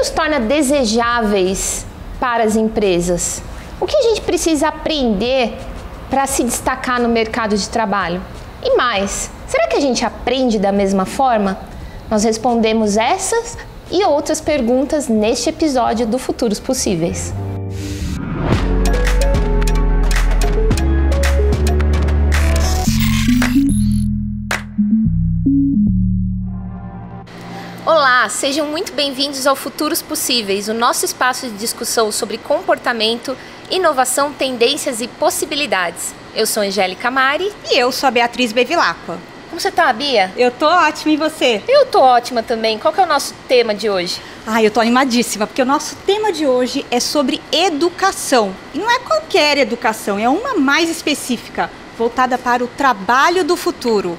nos torna desejáveis para as empresas? O que a gente precisa aprender para se destacar no mercado de trabalho? E mais, será que a gente aprende da mesma forma? Nós respondemos essas e outras perguntas neste episódio do Futuros Possíveis. Olá, sejam muito bem-vindos ao Futuros Possíveis, o nosso espaço de discussão sobre comportamento, inovação, tendências e possibilidades. Eu sou Angélica Mari. E eu sou a Beatriz Bevilacqua. Como você tá, Bia? Eu tô ótima, e você? Eu tô ótima também. Qual que é o nosso tema de hoje? Eu tô animadíssima, porque o nosso tema de hoje é sobre educação. E não é qualquer educação, é uma mais específica, voltada para o trabalho do futuro.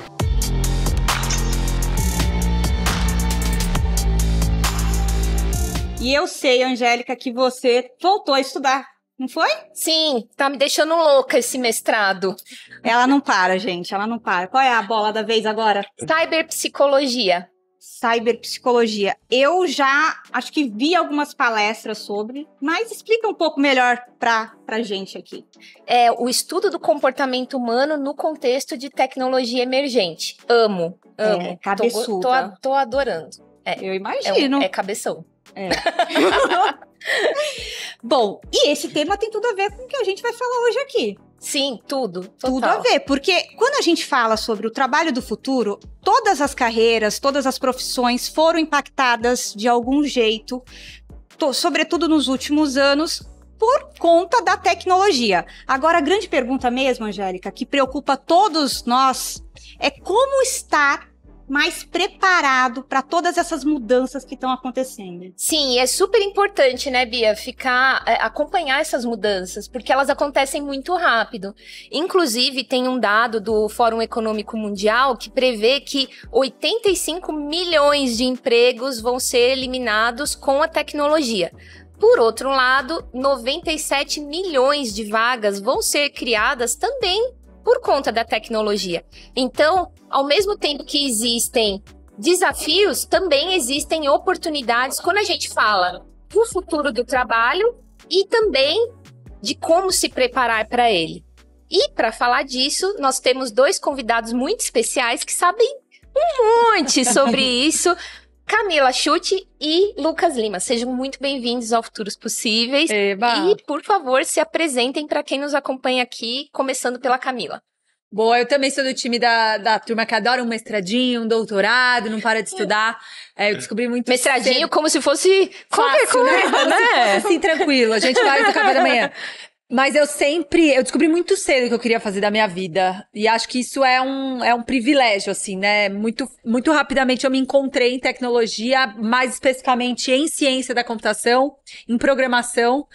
E eu sei, Angélica, que você voltou a estudar, não foi? Sim, tá me deixando louca esse mestrado. Ela não para, gente, ela não para. Qual é a bola da vez agora? Cyberpsicologia. Cyberpsicologia. Eu já acho que vi algumas palestras sobre, mas explica um pouco melhor pra gente aqui. É o estudo do comportamento humano no contexto de tecnologia emergente. Amo. Cabeçuda. Tô adorando. Eu imagino. É cabeção. Bom, e esse tema tem tudo a ver com o que a gente vai falar hoje aqui. Sim, tudo. Total. Tudo a ver, porque quando a gente fala sobre o trabalho do futuro, todas as carreiras, todas as profissões foram impactadas de algum jeito, sobretudo nos últimos anos, por conta da tecnologia. Agora, a grande pergunta mesmo, Angélica, que preocupa todos nós, é como estar mais preparado para todas essas mudanças que estão acontecendo. Sim, é super importante, né, Bia, acompanhar essas mudanças, porque elas acontecem muito rápido. Inclusive, tem um dado do Fórum Econômico Mundial que prevê que 85 milhões de empregos vão ser eliminados com a tecnologia. Por outro lado, 97 milhões de vagas vão ser criadas também por conta da tecnologia. Então, ao mesmo tempo que existem desafios, também existem oportunidades quando a gente fala do futuro do trabalho e também de como se preparar para ele. E para falar disso, nós temos dois convidados muito especiais que sabem um monte sobre isso. Camila Schutte e Lucas Lima. Sejam muito bem-vindos ao Futuros Possíveis. Eba. E, por favor, se apresentem para quem nos acompanha aqui, começando pela Camila. Boa, eu também sou do time da turma que adora um mestradinho, um doutorado, não para de estudar. Eu descobri muito Mestradinho cedo. Como se fosse qualquer Fácil, coisa, né? Como se fosse assim, tranquilo. A gente vai do café da manhã. Mas eu descobri muito cedo o que eu queria fazer da minha vida. E acho que isso é um privilégio, assim, né? Muito rapidamente eu me encontrei em tecnologia, mais especificamente em ciência da computação, em programação.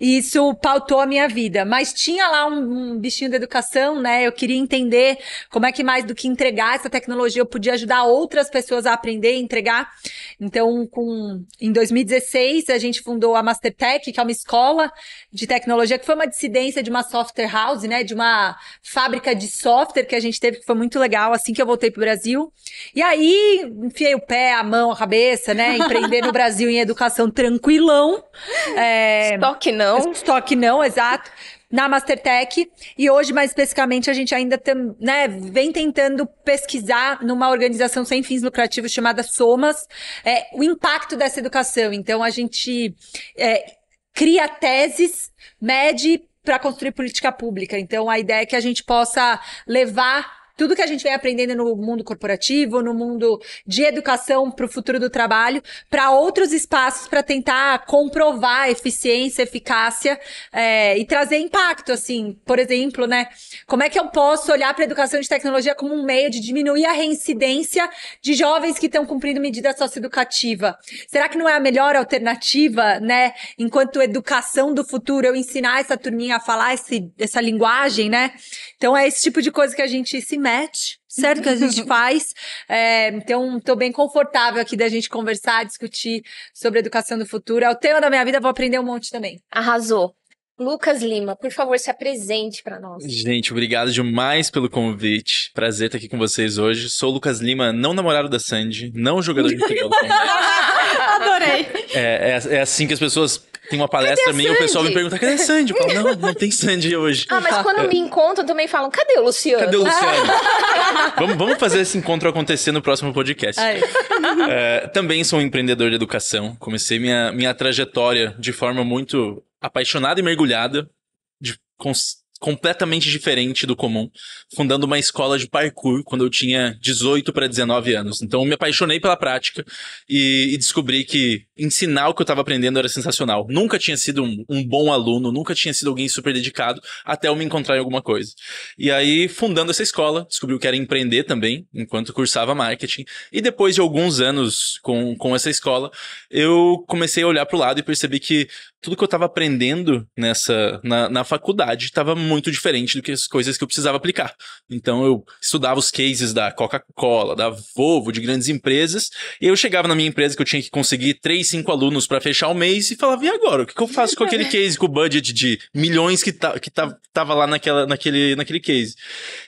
E isso pautou a minha vida. Mas tinha lá um bichinho da educação, né? Eu queria entender como é que mais do que entregar essa tecnologia eu podia ajudar outras pessoas a aprender e entregar. Então, em 2016, a gente fundou a Mastertech, que é uma escola de tecnologia, que foi uma dissidência de uma software house, né, de uma fábrica de software que a gente teve, que foi muito legal, assim que eu voltei pro Brasil. E aí, enfiei o pé, a mão, a cabeça, né, empreender no Brasil em educação tranquilão. Estoque não, exato. Na Mastertech, e hoje, mais especificamente, a gente ainda vem tentando pesquisar numa organização sem fins lucrativos chamada Somas, o impacto dessa educação. Então, a gente cria teses, mede para construir política pública. Então, a ideia é que a gente possa levar tudo que a gente vem aprendendo no mundo corporativo, no mundo de educação para o futuro do trabalho, para outros espaços para tentar comprovar a eficiência, eficácia e trazer impacto, assim. Por exemplo, né? Como é que eu posso olhar para a educação de tecnologia como um meio de diminuir a reincidência de jovens que estão cumprindo medida socioeducativa? Será que não é a melhor alternativa, né? Enquanto educação do futuro, eu ensinar essa turminha a falar essa linguagem, né? Então, é esse tipo de coisa que a gente se mete, certo? Que a gente faz. Então, tô bem confortável aqui da gente conversar, discutir sobre a educação do futuro. É o tema da minha vida, vou aprender um monte também. Arrasou. Lucas Lima, por favor, se apresente para nós. Gente, obrigado demais pelo convite. Prazer estar aqui com vocês hoje. Sou o Lucas Lima, não namorado da Sandy, não jogador de futebol. Adorei. É assim que as pessoas têm uma palestra minha e o pessoal me pergunta, cadê a Sandy? Eu falo, não tem Sandy hoje. Mas quando me encontram também falam, cadê o Luciano? Cadê o Luciano? Vamos fazer esse encontro acontecer no próximo podcast. Também sou um empreendedor de educação. Comecei minha trajetória de forma muito apaixonada e mergulhada, completamente diferente do comum, fundando uma escola de parkour quando eu tinha 18 para 19 anos. Então eu me apaixonei pela prática e descobri que ensinar o que eu estava aprendendo era sensacional. Nunca tinha sido um bom aluno, nunca tinha sido alguém super dedicado, até eu me encontrar em alguma coisa. E aí, fundando essa escola, descobri que era empreender também, enquanto cursava marketing. E depois de alguns anos com essa escola, eu comecei a olhar para o lado e percebi que tudo que eu estava aprendendo na faculdade estava muito diferente do que as coisas que eu precisava aplicar. Então eu estudava os cases da Coca-Cola, da Volvo, de grandes empresas, e eu chegava na minha empresa que eu tinha que conseguir 3, 5 alunos para fechar o mês e falava, e agora? O que eu faço com aquele case, com o budget de milhões que tava lá naquele case?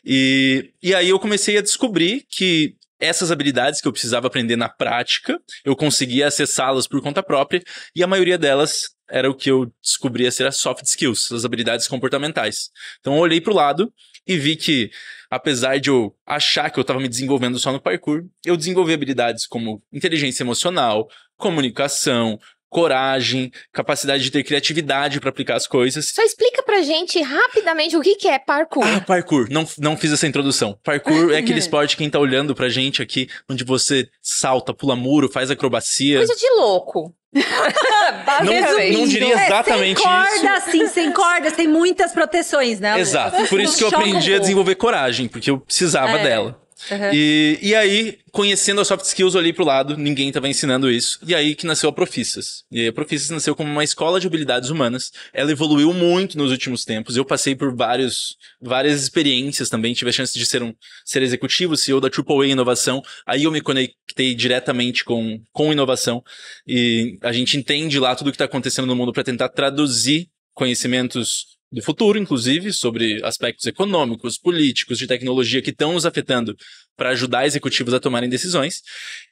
E aí eu comecei a descobrir que essas habilidades que eu precisava aprender na prática, eu conseguia acessá-las por conta própria, e a maioria delas era o que eu descobria ser as soft skills, as habilidades comportamentais. Então eu olhei para o lado e vi que, apesar de eu achar que eu estava me desenvolvendo só no parkour, eu desenvolvi habilidades como inteligência emocional, comunicação, coragem, capacidade de ter criatividade para aplicar as coisas. Só explica pra gente rapidamente o que é parkour. Parkour. Não fiz essa introdução. Parkour é aquele esporte, quem tá olhando pra gente aqui, onde você salta, pula muro, faz acrobacia. Coisa de louco. Não diria exatamente sem cordas, isso. Sim, sem cordas, tem muitas proteções, né? Exato. Por isso que eu aprendi a desenvolver coragem, porque eu precisava dela. Uhum. E aí, conhecendo as soft skills, eu olhei pro lado, ninguém estava ensinando isso. E aí que nasceu a Profissas. E aí a Profissas nasceu como uma escola de habilidades humanas. Ela evoluiu muito nos últimos tempos. Eu passei por várias experiências também. Tive a chance de ser executivo, CEO da AAA Inovação. Aí eu me conectei diretamente com inovação. E a gente entende lá tudo o que está acontecendo no mundo para tentar traduzir conhecimentos do futuro, inclusive, sobre aspectos econômicos, políticos, de tecnologia que estão nos afetando para ajudar executivos a tomarem decisões.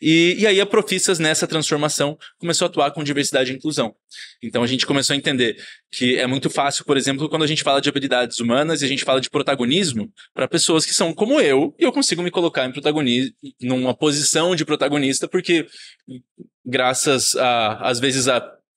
E aí a Profissas, nessa transformação, começou a atuar com diversidade e inclusão. Então a gente começou a entender que é muito fácil, por exemplo, quando a gente fala de habilidades humanas e a gente fala de protagonismo para pessoas que são como eu, e eu consigo me colocar em protagonismo, numa posição de protagonista, porque graças às vezes,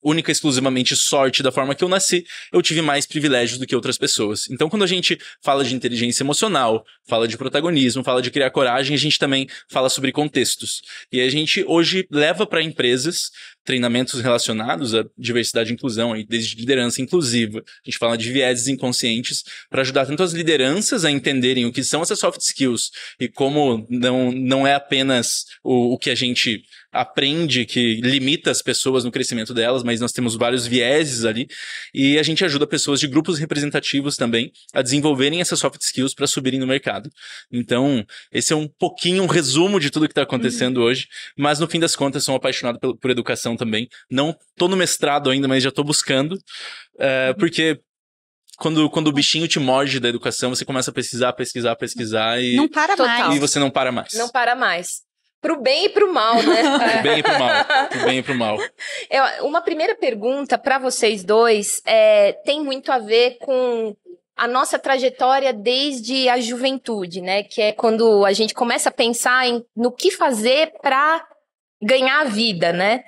única e exclusivamente sorte da forma que eu nasci, eu tive mais privilégios do que outras pessoas. Então, quando a gente fala de inteligência emocional, fala de protagonismo, fala de criar coragem, a gente também fala sobre contextos. E a gente hoje leva para empresas treinamentos relacionados à diversidade e inclusão, desde liderança inclusiva. A gente fala de vieses inconscientes para ajudar tanto as lideranças a entenderem o que são essas soft skills e como não é apenas o que a gente aprende que limita as pessoas no crescimento delas, mas nós temos vários vieses ali, e a gente ajuda pessoas de grupos representativos também a desenvolverem essas soft skills para subirem no mercado. Então, esse é um pouquinho um resumo de tudo que está acontecendo hoje, mas no fim das contas sou apaixonado por educação também. Não tô no mestrado ainda, mas já tô buscando, porque quando o bichinho te morde da educação, você começa a pesquisar e não para mais. E você não para mais. Não para mais. Pro bem e pro mal, né? Pro bem e pro mal. Pro bem e pro mal. Uma primeira pergunta para vocês dois tem muito a ver com a nossa trajetória desde a juventude, né? Que é quando a gente começa a pensar no que fazer para ganhar a vida, né?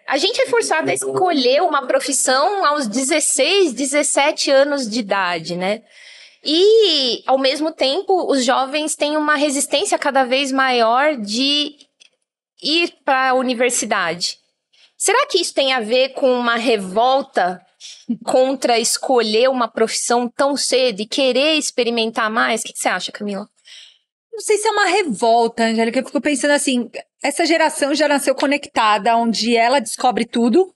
A gente é forçado a escolher uma profissão aos 16, 17 anos de idade, né? E, ao mesmo tempo, os jovens têm uma resistência cada vez maior de ir para a universidade. Será que isso tem a ver com uma revolta contra escolher uma profissão tão cedo e querer experimentar mais? O que você acha, Camila? Não sei se é uma revolta, Angélica. Eu fico pensando assim, essa geração já nasceu conectada, onde ela descobre tudo,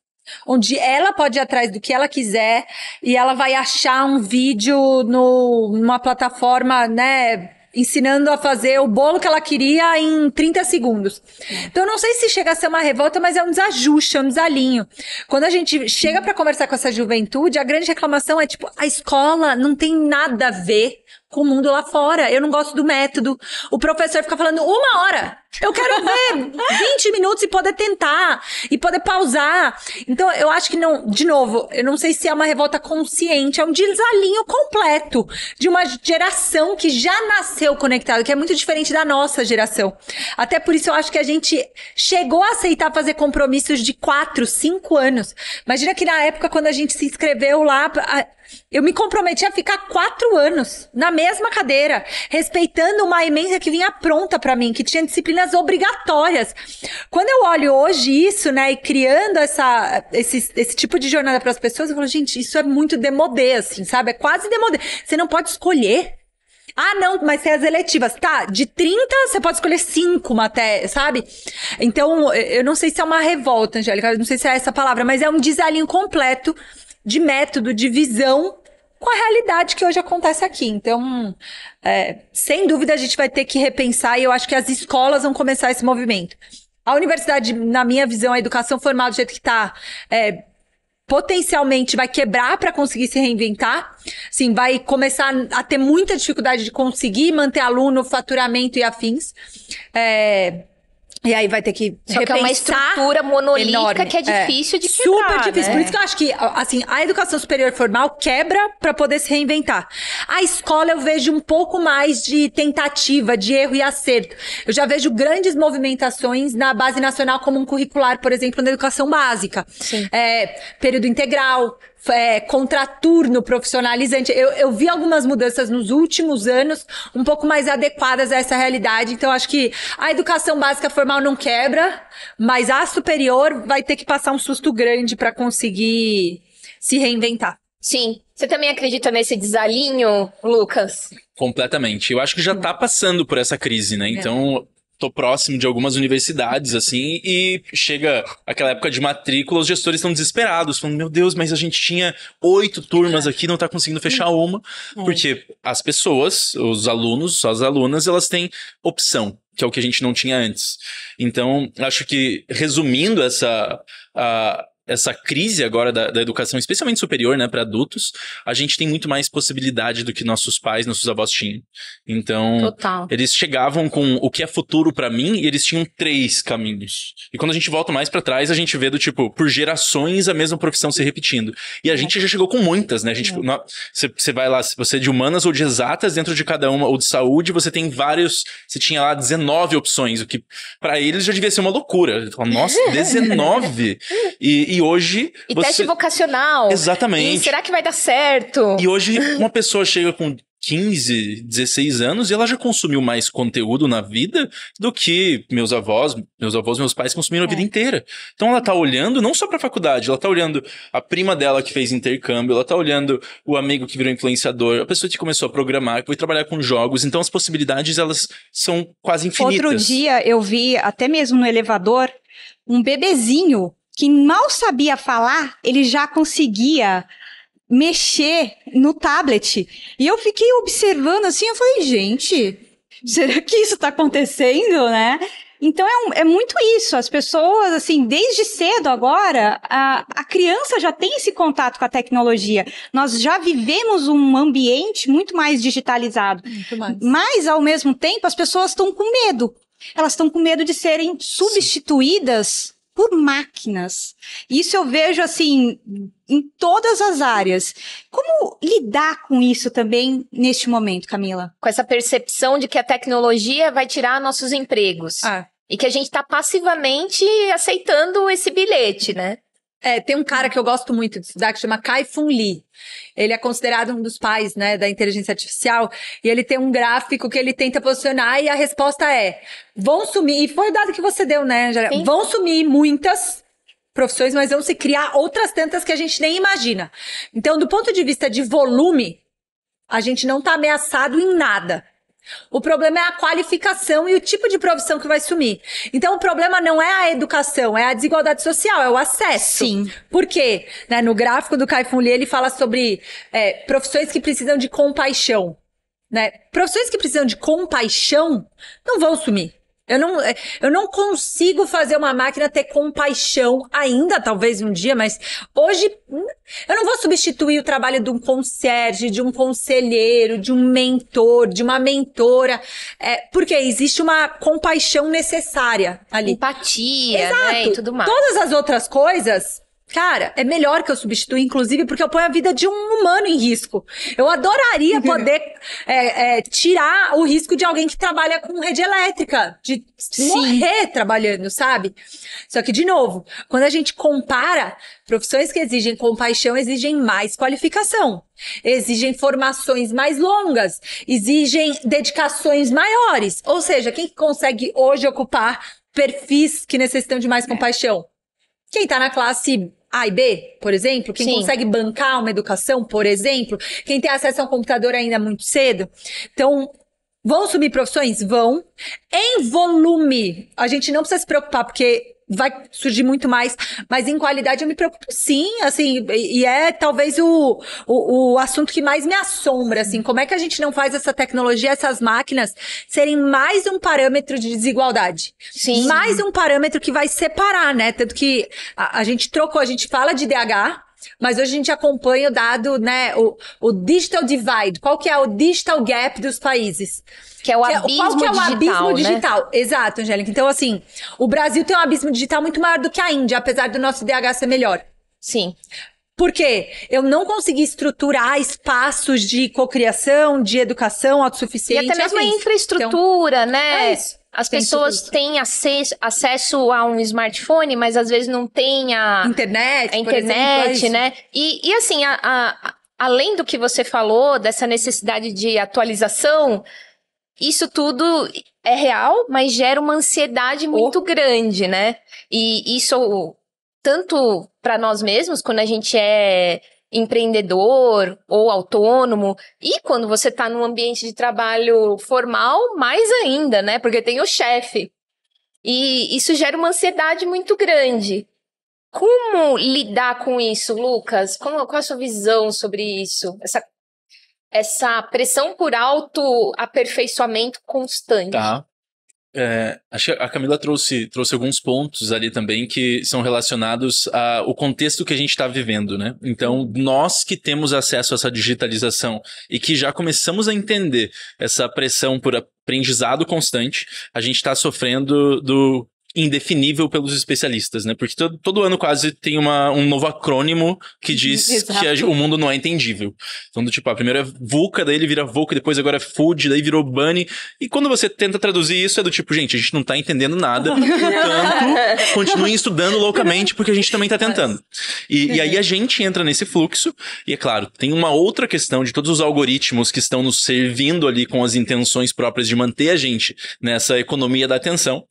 onde ela pode ir atrás do que ela quiser e ela vai achar um vídeo numa plataforma, né, ensinando a fazer o bolo que ela queria em 30 segundos. Então, eu não sei se chega a ser uma revolta, mas é um desajuste, é um desalinho. Quando a gente chega para conversar com essa juventude, a grande reclamação é tipo, a escola não tem nada a ver com o mundo lá fora. Eu não gosto do método. O professor fica falando 1 hora. Eu quero ver 20 minutos e poder tentar, e poder pausar. Então, eu acho que não, de novo, eu não sei se é uma revolta consciente, é um desalinho completo de uma geração que já nasceu conectada, que é muito diferente da nossa geração. Até por isso eu acho que a gente chegou a aceitar fazer compromissos de 4, 5 anos. Imagina que na época, quando a gente se inscreveu lá, eu me comprometi a ficar 4 anos na mesma cadeira, respeitando uma ementa que vinha pronta pra mim, que tinha disciplinas obrigatórias. Quando eu olho hoje isso, né, e criando esse tipo de jornada pras pessoas, eu falo, gente, isso é muito demodê, assim, sabe? É quase demodê. Você não pode escolher. Ah, não, mas tem as eletivas. Tá, de 30, você pode escolher 5 matérias, sabe? Então, eu não sei se é uma revolta, Angélica, eu não sei se é essa palavra, mas é um desalinho completo de método, de visão com a realidade que hoje acontece aqui. Então, sem dúvida, a gente vai ter que repensar e eu acho que as escolas vão começar esse movimento. A universidade, na minha visão, a educação formal do jeito que está, potencialmente vai quebrar para conseguir se reinventar. Sim, vai começar a ter muita dificuldade de conseguir manter aluno, faturamento e afins. E aí vai ter que Só que é uma estrutura monolítica enorme, que é difícil de quebrar, super difícil. Né? Por isso que eu acho que, assim, a educação superior formal quebra para poder se reinventar. A escola eu vejo um pouco mais de tentativa, de erro e acerto. Eu já vejo grandes movimentações na base nacional comum curricular, por exemplo, na educação básica. Sim. Período integral, contraturno profissionalizante. Eu vi algumas mudanças nos últimos anos, um pouco mais adequadas a essa realidade. Então, acho que a educação básica formal não quebra, mas a superior vai ter que passar um susto grande para conseguir se reinventar. Sim. Você também acredita nesse desalinho, Lucas? Completamente. Eu acho que já tá passando por essa crise, né? Então, tô próximo de algumas universidades, assim, e chega aquela época de matrícula, os gestores estão desesperados, falando, meu Deus, mas a gente tinha 8 turmas aqui, não tá conseguindo fechar uma, porque as pessoas, os alunos, as alunas, elas têm opção, que é o que a gente não tinha antes. Então, acho que, resumindo essa crise agora da educação, especialmente superior, né, para adultos, a gente tem muito mais possibilidade do que nossos pais, nossos avós tinham. Então, Total. Eles chegavam com o que é futuro pra mim e eles tinham 3 caminhos. E quando a gente volta mais pra trás, a gente vê do tipo, por gerações a mesma profissão se repetindo. E a gente já chegou com muitas, né? A gente, você vai lá, se você é de humanas ou de exatas, dentro de cada uma, ou de saúde, você tem vários, você tinha lá 19 opções, o que pra eles já devia ser uma loucura. Nossa, 19? E hoje... E teste vocacional. Exatamente. E será que vai dar certo? E hoje uma pessoa chega com 15, 16 anos e ela já consumiu mais conteúdo na vida do que meus pais consumiram a vida inteira. Então ela tá olhando não só pra faculdade, ela tá olhando a prima dela que fez intercâmbio, ela tá olhando o amigo que virou influenciador, a pessoa que começou a programar, que foi trabalhar com jogos. Então as possibilidades, elas são quase infinitas. Outro dia eu vi, até mesmo no elevador, um bebezinho que mal sabia falar, ele já conseguia mexer no tablet. E eu fiquei observando assim, eu falei, gente, será que isso tá acontecendo, né? Então é muito isso, as pessoas, assim, desde cedo agora, a criança já tem esse contato com a tecnologia. Nós já vivemos um ambiente muito mais digitalizado. Muito mais. Mas, ao mesmo tempo, as pessoas estão com medo. Elas estão com medo de serem substituídas por máquinas. Isso eu vejo, assim, em todas as áreas. Como lidar com isso também neste momento, Camila? Com essa percepção de que a tecnologia vai tirar nossos empregos. E que a gente tá passivamente aceitando esse bilhete, né? Tem um cara que eu gosto muito de estudar que chama Kai-Fu Lee. Ele é considerado um dos pais, né, da inteligência artificial. E ele tem um gráfico que ele tenta posicionar e a resposta é: vão sumir, e foi o dado que você deu, né, Angélica? Sim. Vão sumir muitas profissões, mas vão se criar outras tantas que a gente nem imagina. Então, do ponto de vista de volume, a gente não tá ameaçado em nada. O problema é a qualificação e o tipo de profissão que vai sumir. Então, o problema não é a educação, é a desigualdade social, é o acesso. Sim. Por quê? Né, no gráfico do Kai-Fu Lee, ele fala sobre profissões que precisam de compaixão. né? Profissões que precisam de compaixão não vão sumir. Eu não consigo fazer uma máquina ter compaixão ainda, talvez um dia, mas hoje eu não vou substituir o trabalho de um concierge, de um conselheiro, de um mentor, de uma mentora, porque existe uma compaixão necessária ali. Empatia, Exato. né, e tudo mais. Todas as outras coisas... Cara, é melhor que eu substitua, inclusive, porque eu ponho a vida de um humano em risco. Eu adoraria poder tirar o risco de alguém que trabalha com rede elétrica, de morrer trabalhando, sabe? Só que, de novo, quando a gente compara, profissões que exigem compaixão exigem mais qualificação, exigem formações mais longas, exigem dedicações maiores. Ou seja, quem consegue hoje ocupar perfis que necessitam de mais compaixão? Quem tá na classe A e B, por exemplo, quem consegue bancar uma educação, por exemplo, quem tem acesso a um computador ainda muito cedo. Então, vão subir profissões? Vão. Em volume, a gente não precisa se preocupar, porque vai surgir muito mais, mas em qualidade eu me preocupo sim, assim, e é talvez o assunto que mais me assombra, assim, como é que a gente não faz essa tecnologia, essas máquinas serem mais um parâmetro de desigualdade? Sim. Mais um parâmetro que vai separar, né? Tanto que a gente trocou, a gente fala de DH, mas hoje a gente acompanha o dado, né, o digital divide. Qual que é o digital gap dos países? Que é o abismo qual que é o digital, abismo né? digital? Exato, Angélica. Então, assim, o Brasil tem um abismo digital muito maior do que a Índia, apesar do nosso DH ser melhor. Sim. Por quê? Eu não consegui estruturar espaços de cocriação, de educação E autossuficiente. até mesmo a infraestrutura, né? É isso. As pessoas têm acesso a um smartphone, mas às vezes não têm a internet, internet, por exemplo, é isso. né? E assim, além do que você falou, dessa necessidade de atualização, isso tudo é real, mas gera uma ansiedade muito grande, né? E isso, tanto para nós mesmos, quando a gente é empreendedor ou autônomo, e quando você está num ambiente de trabalho formal, mais ainda, né? Porque tem o chefe. E isso gera uma ansiedade muito grande. Como lidar com isso, Lucas? Qual a sua visão sobre isso? Essa pressão por autoaperfeiçoamento constante. Tá. Acho que a Camila trouxe alguns pontos ali também que são relacionados ao contexto que a gente está vivendo, né? Então, nós que temos acesso a essa digitalização e que já começamos a entender essa pressão por aprendizado constante, a gente está sofrendo do indefinível pelos especialistas, né? Porque todo ano quase tem um novo acrônimo que diz que o mundo não é entendível. Então, tipo, a primeira é VUCA, daí ele vira VUCA, depois agora é Food, daí virou Bunny. E quando você tenta traduzir isso, é do tipo, gente, a gente não tá entendendo nada, portanto, continuem estudando loucamente, porque a gente também tá tentando. E aí a gente entra nesse fluxo, e é claro, tem uma outra questão de todos os algoritmos que estão nos servindo ali com as intenções próprias de manter a gente nessa economia da atenção.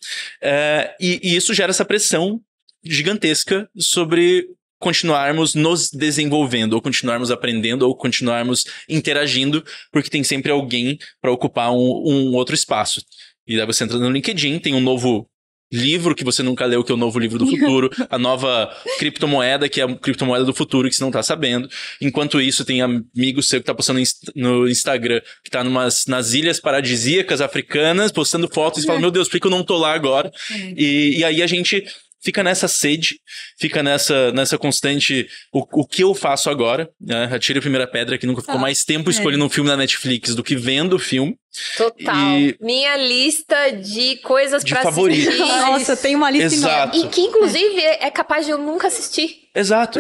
E isso gera essa pressão gigantesca sobre continuarmos nos desenvolvendo, ou continuarmos aprendendo, ou continuarmos interagindo, porque tem sempre alguém para ocupar um outro espaço. E daí você entra no LinkedIn, tem um novo livro que você nunca leu, que é o novo livro do futuro, a nova criptomoeda, que é a criptomoeda do futuro, que você não tá sabendo. Enquanto isso, tem amigo seu que tá postando no Instagram, que tá nas ilhas paradisíacas africanas, postando fotos e fala, meu Deus, por que eu não tô lá agora? E aí a gente fica nessa sede, fica nessa constante, o que eu faço agora, né? Atire a primeira pedra, que nunca ficou mais tempo escolhendo um filme da Netflix do que vendo o filme. Total. Minha lista de coisas pra favoritos. assistir. Nossa, tem uma lista enorme. E que, inclusive, é capaz de eu nunca assistir. Exato.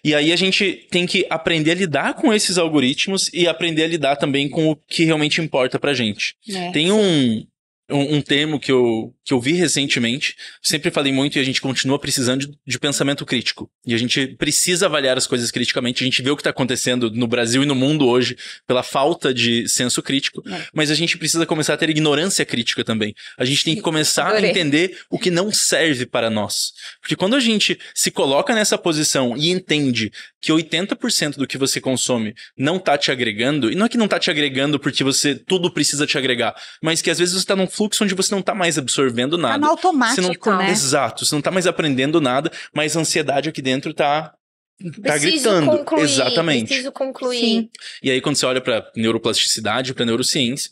E aí a gente tem que aprender a lidar com esses algoritmos e aprender a lidar também com o que realmente importa pra gente. Tem um termo que eu vi recentemente, sempre falei muito e a gente continua precisando de pensamento crítico. E a gente precisa avaliar as coisas criticamente. A gente vê o que está acontecendo no Brasil e no mundo hoje pela falta de senso crítico, mas a gente precisa começar a ter ignorância crítica também. A gente tem que começar a entender o que não serve para nós. Porque quando a gente se coloca nessa posição e entende que 80% do que você consome não tá te agregando, e não é que não tá te agregando porque tudo precisa te agregar, mas que às vezes você tá num fluxo onde você não tá mais absorvendo nada. Tá no automático, você não, né? Exato, você não tá mais aprendendo nada, mas a ansiedade aqui dentro tá tá gritando. Concluir, Exatamente. Preciso concluir. Sim. E aí, quando você olha pra neuroplasticidade, pra neurociência,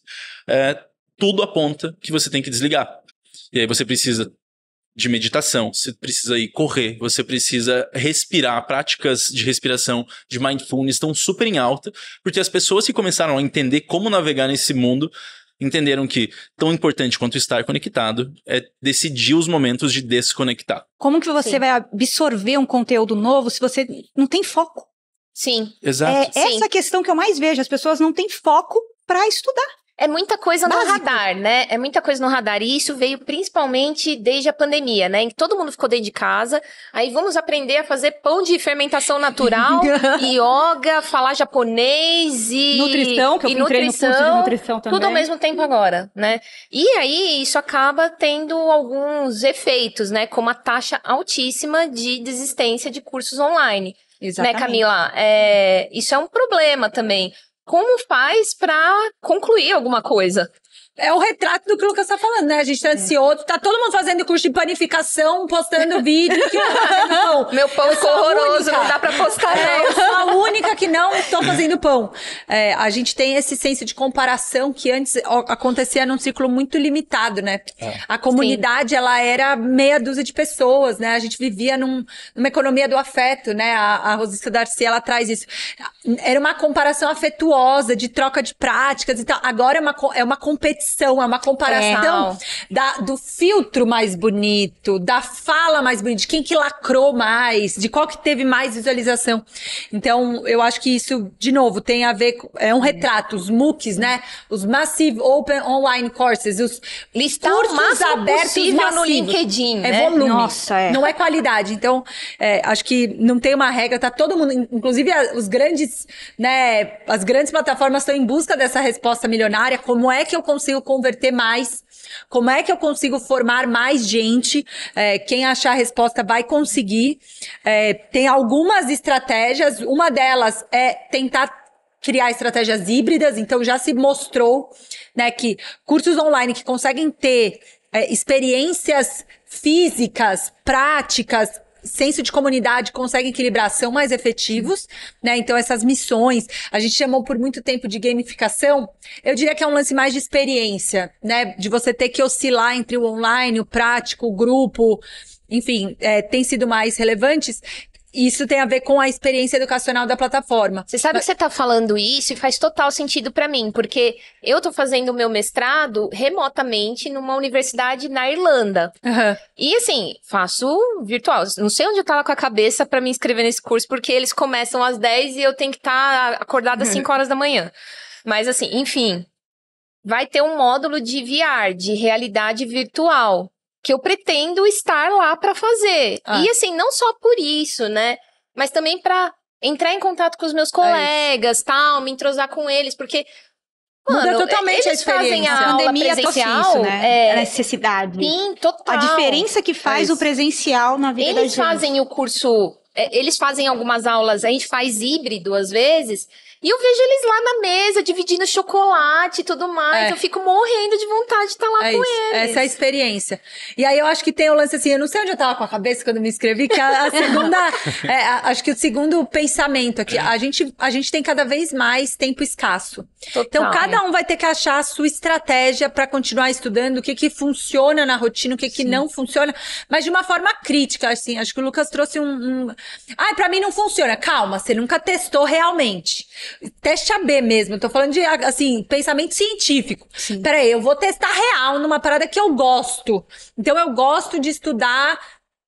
tudo aponta que você tem que desligar. E aí você precisa de meditação, você precisa ir correr, você precisa respirar. Práticas de respiração, de mindfulness estão super em alta, porque as pessoas que começaram a entender como navegar nesse mundo entenderam que tão importante quanto estar conectado é decidir os momentos de desconectar. Como que você vai absorver um conteúdo novo se você não tem foco? Sim. Exato. Essa questão que eu mais vejo, as pessoas não têm foco para estudar. É muita coisa Básico. no radar, né? É muita coisa no radar. E isso veio principalmente desde a pandemia, né? Em que todo mundo ficou dentro de casa. Aí vamos aprender a fazer pão de fermentação natural, yoga, falar japonês e... Nutrição, que eu entrei no curso de nutrição também. Tudo ao mesmo tempo agora, né? E aí isso acaba tendo alguns efeitos, né? Como a taxa altíssima de desistência de cursos online. Exatamente. Né, Camila? Isso é um problema também. Como faz pra concluir alguma coisa? É o retrato do que o Lucas tá falando, né? A gente tá ansioso, tá todo mundo fazendo curso de panificação, postando vídeo. Que não, meu pão ficou horroroso, não dá pra postar, não. Eu sou a única que não estou fazendo pão. A gente tem esse senso de comparação que antes acontecia num ciclo muito limitado, né? A comunidade, ela era meia dúzia de pessoas, né? A gente vivia numa economia do afeto, né? A Rosita Darcy, ela traz isso. Era uma comparação afetuosa, de troca de práticas e tal. Agora é uma competição. É uma comparação do filtro mais bonito, da fala mais bonita, de quem que lacrou mais, de qual que teve mais visualização. Então, eu acho que isso, de novo, tem a ver com... É um retrato, os MOOCs, né? Os Massive Open Online Courses, os cursos abertos massivos. No LinkedIn, né? É volume, Nossa, não é qualidade. Então, acho que não tem uma regra, tá todo mundo... Inclusive, os grandes, né? As grandes plataformas estão em busca dessa resposta milionária. Como é que eu consigo converter mais? Como é que eu consigo formar mais gente? Quem achar a resposta vai conseguir. Tem algumas estratégias, uma delas é tentar criar estratégias híbridas, então já se mostrou, né, que cursos online que conseguem ter experiências físicas, práticas, senso de comunidade, conseguem equilibrar, são mais efetivos, né? Então essas missões, a gente chamou por muito tempo de gamificação, eu diria que é um lance mais de experiência, né? De você ter que oscilar entre o online, o prático, o grupo, enfim, tem sido mais relevantes. Isso tem a ver com a experiência educacional da plataforma. Você sabe que você tá falando isso e faz total sentido pra mim, porque eu tô fazendo o meu mestrado remotamente numa universidade na Irlanda. Uhum. E assim, faço virtual. Não sei onde eu tava com a cabeça pra me inscrever nesse curso, porque eles começam às 10 e eu tenho que estar acordada às 5 horas da manhã. Mas assim, enfim, vai ter um módulo de VR, de realidade virtual, que eu pretendo estar lá pra fazer. E assim, não só por isso, né? Mas também pra entrar em contato com os meus colegas, tal, me entrosar com eles, porque... Muda Mano, totalmente eles a experiência. fazem a A aula pandemia trouxe presencial, isso, né? A necessidade. Sim, total. A diferença que faz o presencial na vida da Eles gente. fazem o curso... Eles fazem algumas aulas, a gente faz híbrido às vezes, e eu vejo eles lá na mesa, dividindo chocolate e tudo mais. Eu fico morrendo de vontade de estar lá com eles. Essa é a experiência. E aí eu acho que tem o lance assim, eu não sei onde eu tava com a cabeça quando me inscrevi, que a segunda, acho que o segundo pensamento aqui, a gente tem cada vez mais tempo escasso. Total. Então cada um vai ter que achar a sua estratégia pra continuar estudando, o que funciona na rotina, o que não funciona, mas de uma forma crítica, assim. Acho que o Lucas trouxe pra mim não funciona. Calma, você nunca testou realmente. Teste AB mesmo, eu tô falando de, assim, pensamento científico. Peraí, eu vou testar real numa parada que eu gosto. Então eu gosto de estudar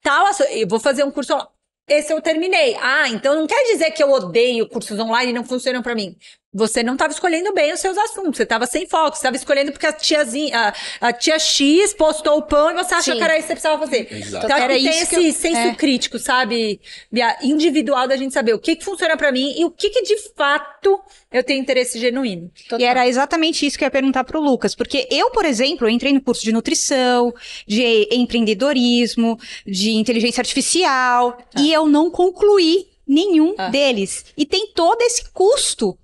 tal, eu vou fazer um curso online. Esse eu terminei. Então não quer dizer que eu odeio cursos online e não funcionam pra mim. Você não estava escolhendo bem os seus assuntos, você estava sem foco, você estava escolhendo porque a tia X postou o pão e você achou que era isso que você precisava fazer. Exato. Então Era tem isso esse senso crítico, sabe, Bia, individual da gente saber o que funciona pra mim e o que de fato eu tenho interesse genuíno. E era exatamente isso que eu ia perguntar pro Lucas, porque eu, por exemplo, eu entrei no curso de nutrição, de empreendedorismo, de inteligência artificial, e eu não concluí nenhum deles. E tem todo esse custo.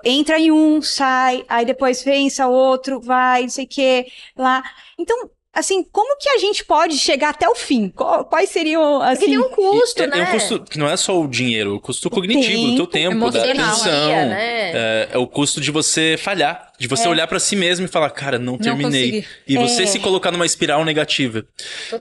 Entra em um, sai, aí depois pensa outro, vai, não sei o que, lá. Então, assim, como que a gente pode chegar até o fim? Quais seriam, assim... Porque tem um custo, né? É um custo que não é só o dinheiro, o custo cognitivo, do teu tempo, da atenção. Né? É o custo de você falhar, de você olhar pra si mesmo e falar, cara, não terminei. E você se colocar numa espiral negativa.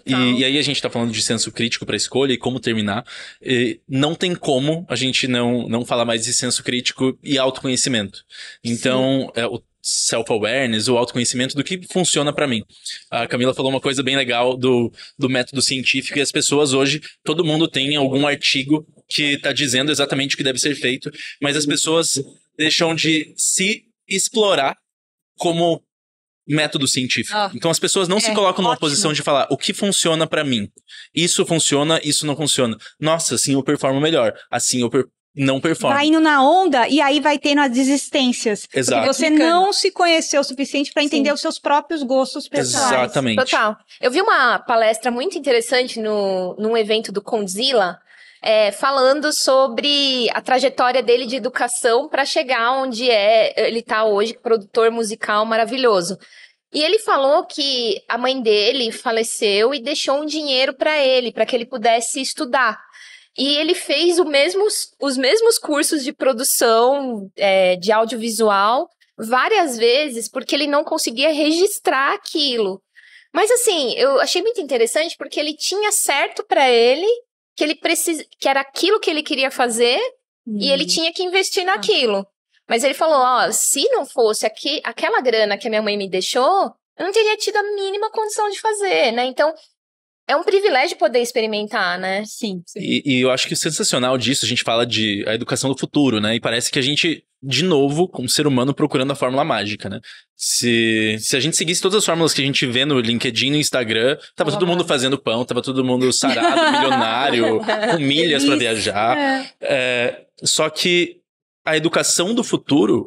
E aí a gente tá falando de senso crítico pra escolha e como terminar. E não tem como a gente não falar mais de senso crítico e autoconhecimento. Então, o self-awareness, o autoconhecimento do que funciona pra mim. A Camila falou uma coisa bem legal do método científico, e as pessoas hoje, todo mundo tem algum artigo que tá dizendo exatamente o que deve ser feito, mas as pessoas deixam de se explorar como método científico. Então as pessoas não se colocam numa posição de falar o que funciona pra mim. Isso funciona, isso não funciona. Nossa, assim eu performo melhor. Assim eu não performa. Vai indo na onda e aí vai tendo as desistências. Exato. Porque você não se conheceu o suficiente para entender os seus próprios gostos pessoais. Exatamente. Total. Eu vi uma palestra muito interessante num evento do Condzilla, falando sobre a trajetória dele de educação para chegar onde ele tá hoje, produtor musical maravilhoso. E ele falou que a mãe dele faleceu e deixou um dinheiro para ele, para que ele pudesse estudar. E ele fez os mesmos cursos de produção de audiovisual várias vezes, porque ele não conseguia registrar aquilo. Mas assim, eu achei muito interessante porque ele tinha certo pra ele que era aquilo que ele queria fazer e ele tinha que investir naquilo. Mas ele falou, se não fosse aquela grana que a minha mãe me deixou, eu não teria tido a mínima condição de fazer, né? Então, é um privilégio poder experimentar, né? Sim. E eu acho que o sensacional disso, a gente fala de a educação do futuro, né? E parece que a gente, de novo, como ser humano, procurando a fórmula mágica, né? Se a gente seguisse todas as fórmulas que a gente vê no LinkedIn, no Instagram, tava todo mundo fazendo pão, tava todo mundo sarado, milionário, com milhas pra viajar. Só que a educação do futuro...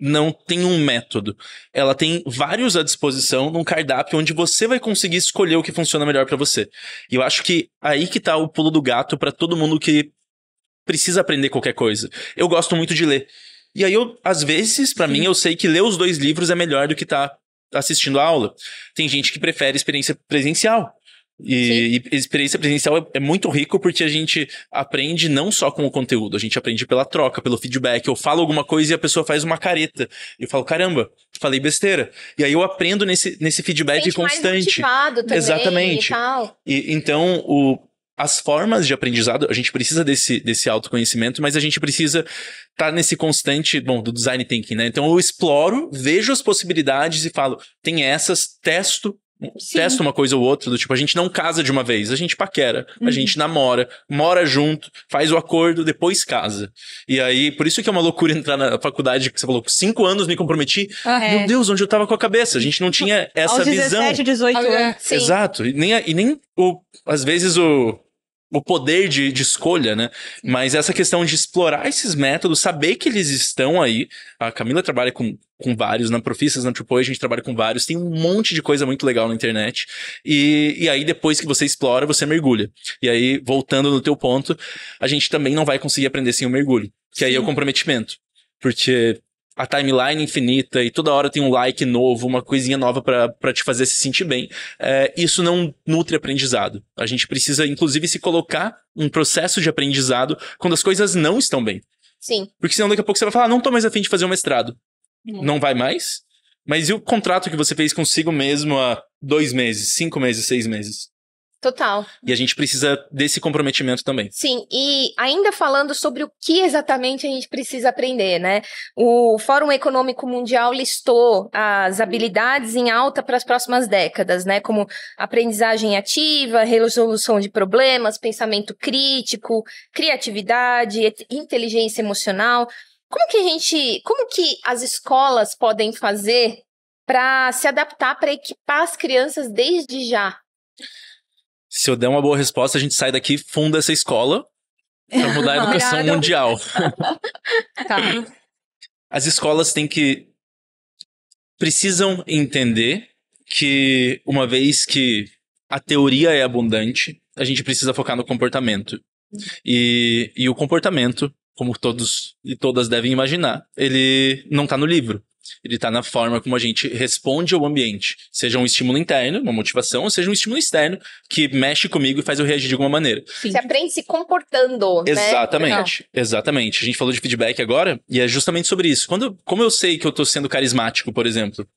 não tem um método. Ela tem vários à disposição num cardápio onde você vai conseguir escolher o que funciona melhor pra você. E eu acho que aí que tá o pulo do gato pra todo mundo que precisa aprender qualquer coisa. Eu gosto muito de ler. E aí, às vezes, pra mim, eu sei que ler os 2 livros é melhor do que tá assistindo a aula. Tem gente que prefere experiência presencial. E experiência presencial é muito rico porque a gente aprende não só com o conteúdo, a gente aprende pela troca, pelo feedback. Eu falo alguma coisa e a pessoa faz uma careta. Eu falo, caramba, falei besteira. E aí eu aprendo nesse feedback constante. Mais motivado também. Exatamente. E tal. Então, as formas de aprendizado, a gente precisa desse autoconhecimento, mas a gente precisa estar nesse constante, do design thinking, né? Então eu exploro, vejo as possibilidades e falo, tem essas, testo uma coisa ou outra, do tipo, a gente não casa de uma vez, a gente paquera, a gente namora, mora junto, faz o acordo, depois casa. E aí, por isso que é uma loucura entrar na faculdade, que você falou, com 5 anos me comprometi, meu Deus, onde eu tava com a cabeça? A gente não tinha essa visão. Aos 17, 18 anos. Exato, e nem às vezes o poder de escolha, né? Mas essa questão de explorar esses métodos, saber que eles estão aí. A Camila trabalha com vários, na Profissas, na Trupoi, a gente trabalha com vários. Tem um monte de coisa muito legal na internet. E aí, depois que você explora, você mergulha. E aí, voltando no teu ponto, a gente também não vai conseguir aprender sem o mergulho. Que aí é o comprometimento. Porque a timeline infinita e toda hora tem um like novo, uma coisinha nova pra te fazer se sentir bem. Isso não nutre aprendizado. A gente precisa, inclusive, se colocar um processo de aprendizado quando as coisas não estão bem. Sim. Porque senão daqui a pouco você vai falar, não tô mais a fim de fazer um mestrado. Não vai mais? Mas e o contrato que você fez consigo mesmo há 2 meses, 5 meses, 6 meses? Total. E a gente precisa desse comprometimento também. Sim, e ainda falando sobre o que exatamente a gente precisa aprender, né? O Fórum Econômico Mundial listou as habilidades em alta para as próximas décadas, né? Como aprendizagem ativa, resolução de problemas, pensamento crítico, criatividade, inteligência emocional. Como que as escolas podem fazer para se adaptar, para equipar as crianças desde já? Se eu der uma boa resposta, a gente sai daqui, funda essa escola para mudar a educação mundial. Tá. As escolas precisam entender que, uma vez que a teoria é abundante, a gente precisa focar no comportamento. E o comportamento, como todos e todas devem imaginar, ele não tá no livro. Ele tá na forma como a gente responde ao ambiente. Seja um estímulo interno, uma motivação, ou seja um estímulo externo que mexe comigo e faz eu reagir de alguma maneira. Você aprende se comportando, Exatamente, exatamente. A gente falou de feedback agora, e é justamente sobre isso. Como eu sei que eu tô sendo carismático, por exemplo,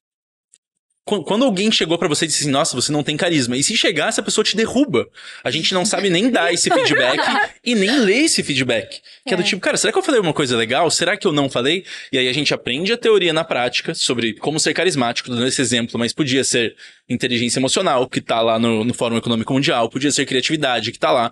quando alguém chegou pra você e disse assim, nossa, você não tem carisma. E se chegar, essa pessoa te derruba. A gente não sabe nem dar esse feedback e nem ler esse feedback. Que é do tipo, cara, será que eu falei alguma coisa legal? Será que eu não falei? E aí a gente aprende a teoria na prática sobre como ser carismático, dando esse exemplo, mas podia ser inteligência emocional, que tá lá no Fórum Econômico Mundial, podia ser criatividade, que tá lá.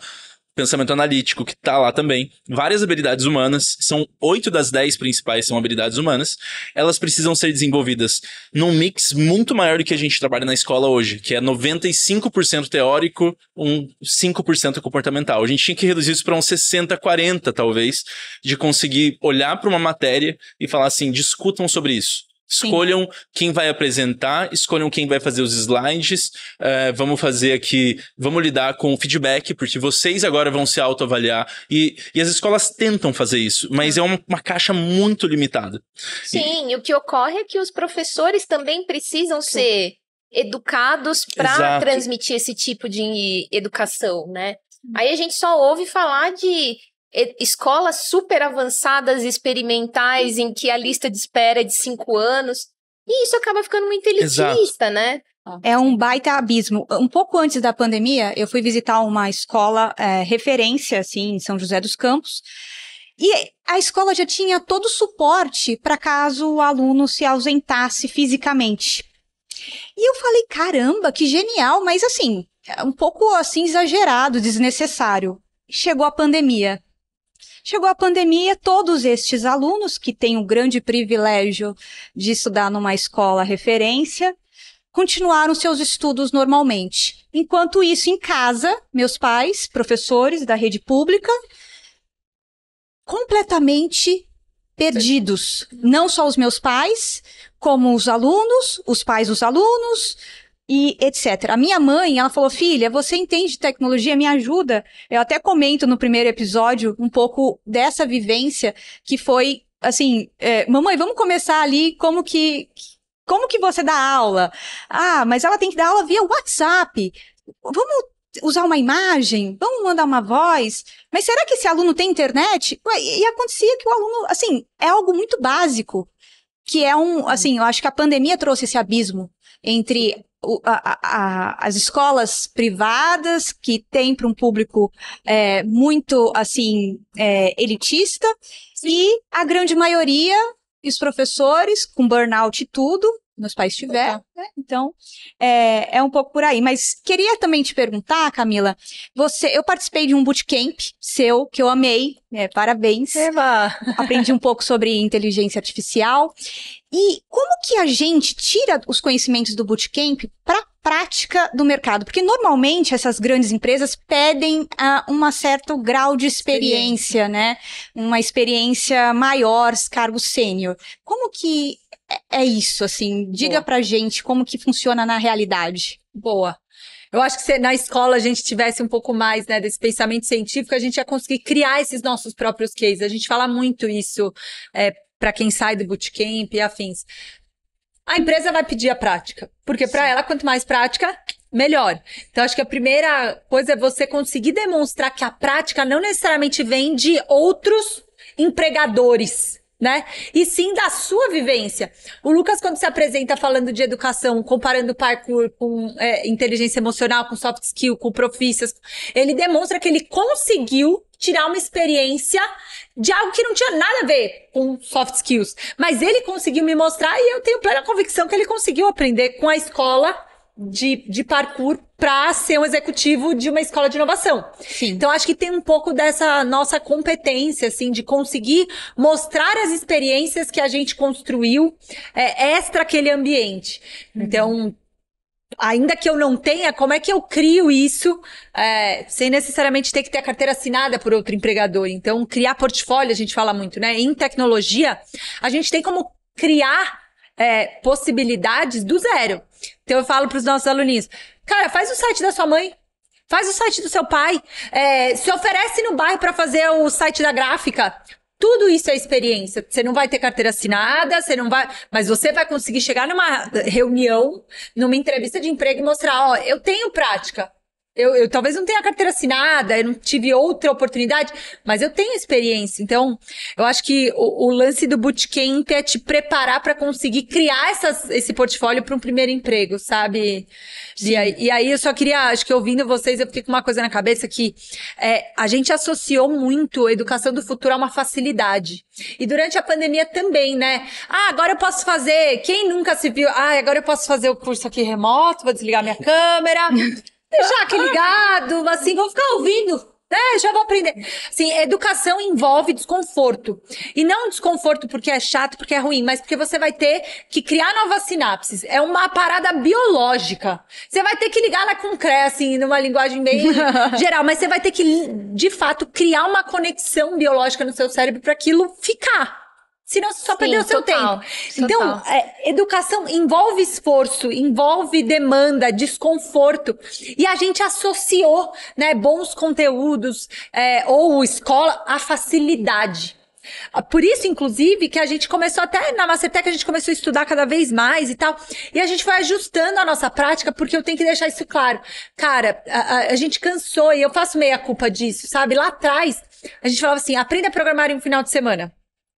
Pensamento analítico, que tá lá também. Várias habilidades humanas. São 8 das 10 principais são habilidades humanas. Elas precisam ser desenvolvidas num mix muito maior do que a gente trabalha na escola hoje, que é 95% teórico, 5% comportamental. A gente tinha que reduzir isso para uns 60-40, talvez, de conseguir olhar para uma matéria e falar assim, discutam sobre isso. Escolham quem vai apresentar, escolham quem vai fazer os slides, vamos lidar com o feedback, porque vocês agora vão se autoavaliar. E as escolas tentam fazer isso, mas é uma caixa muito limitada. Sim, e o que ocorre é que os professores também precisam ser educados para transmitir esse tipo de educação, né? Aí a gente só ouve falar de escolas super avançadas, experimentais, em que a lista de espera é de 5 anos. E isso acaba ficando muito elitista, né? É um baita abismo. Um pouco antes da pandemia, eu fui visitar uma escola referência, assim, em São José dos Campos. E a escola já tinha todo o suporte para caso o aluno se ausentasse fisicamente. E eu falei, caramba, que genial, mas assim, um pouco assim exagerado, desnecessário. Chegou a pandemia. Todos estes alunos, que têm o grande privilégio de estudar numa escola referência, continuaram seus estudos normalmente. Enquanto isso, em casa, meus pais, professores da rede pública, completamente perdidos. Não só os meus pais, como os alunos, os pais dos alunos, e etc. A minha mãe, ela falou, filha, você entende de tecnologia, me ajuda. Eu até comento no primeiro episódio um pouco dessa vivência, que foi, assim, mamãe, vamos começar ali, como que você dá aula? Ah, mas ela tem que dar aula via WhatsApp. Vamos usar uma imagem? Vamos mandar uma voz? Mas será que esse aluno tem internet? E acontecia que o aluno, assim, é algo muito básico, que é assim, eu acho que a pandemia trouxe esse abismo entre as escolas privadas, que tem para um público muito, assim, elitista, e a grande maioria, os professores, com burnout e tudo, meus pais tiveram, né? Então, é um pouco por aí. Mas queria também te perguntar, Camila, eu participei de um bootcamp seu, que eu amei, parabéns. Eva! Aprendi um pouco sobre inteligência artificial. E como que a gente tira os conhecimentos do bootcamp para a prática do mercado? Porque normalmente essas grandes empresas pedem um certo grau de experiência, né? Uma experiência maior, cargo sênior. Como que é isso, assim? Diga pra gente como que funciona na realidade. Boa. Eu acho que se na escola a gente tivesse um pouco mais, né, desse pensamento científico, a gente ia conseguir criar esses nossos próprios cases. A gente fala muito isso para quem sai do bootcamp e afins. A empresa vai pedir a prática, porque para ela, quanto mais prática, melhor. Então, acho que a primeira coisa é você conseguir demonstrar que a prática não necessariamente vem de outros empregadores, né? E sim da sua vivência. O Lucas, quando se apresenta falando de educação, comparando parkour com inteligência emocional, com soft skill, com profícias, ele demonstra que ele conseguiu tirar uma experiência de algo que não tinha nada a ver com soft skills. Mas ele conseguiu me mostrar e eu tenho plena convicção que ele conseguiu aprender com a escola de parkour para ser um executivo de uma escola de inovação. Sim. Então, acho que tem um pouco dessa nossa competência, assim, de conseguir mostrar as experiências que a gente construiu extra aquele ambiente. Então, ainda que eu não tenha, como é que eu crio isso sem necessariamente ter que ter a carteira assinada por outro empregador? Então, criar portfólio, a gente fala muito, né? Em tecnologia, a gente tem como criar possibilidades do zero. Então, eu falo para os nossos aluninhos, cara, faz o site da sua mãe, faz o site do seu pai, se oferece no bairro para fazer o site da gráfica, Tudo isso é experiência. Você não vai ter carteira assinada, você não vai... Mas você vai conseguir chegar numa reunião, numa entrevista de emprego e mostrar, ó, eu tenho prática. Eu talvez não tenha carteira assinada, eu não tive outra oportunidade, mas eu tenho experiência. Então, eu acho que o lance do bootcamp é te preparar para conseguir criar esse portfólio para um primeiro emprego, sabe? E aí eu só queria, acho que ouvindo vocês, eu fiquei com uma coisa na cabeça que a gente associou muito a educação do futuro a uma facilidade. E durante a pandemia também, né? Agora eu posso fazer, quem nunca se viu, agora eu posso fazer o curso aqui remoto, vou desligar minha câmera... Deixar aqui ligado, assim, vou ficar ouvindo, né? Já vou aprender. Assim, educação envolve desconforto. E não desconforto porque é chato, porque é ruim, mas porque você vai ter que criar novas sinapses. É uma parada biológica. Você vai ter que ligar na concreta, assim, numa linguagem bem geral, mas você vai ter que, de fato, criar uma conexão biológica no seu cérebro para aquilo ficar. Senão você só perdeu o seu tempo. Então, educação envolve esforço, envolve demanda, desconforto. E a gente associou, né, bons conteúdos ou escola à facilidade. Por isso, inclusive, que a gente começou até na Mastertech, a gente começou a estudar cada vez mais e tal. E a gente foi ajustando a nossa prática, porque eu tenho que deixar isso claro. Cara, a gente cansou, e eu faço meia culpa disso, sabe? Lá atrás, a gente falava assim, aprenda a programar em um final de semana.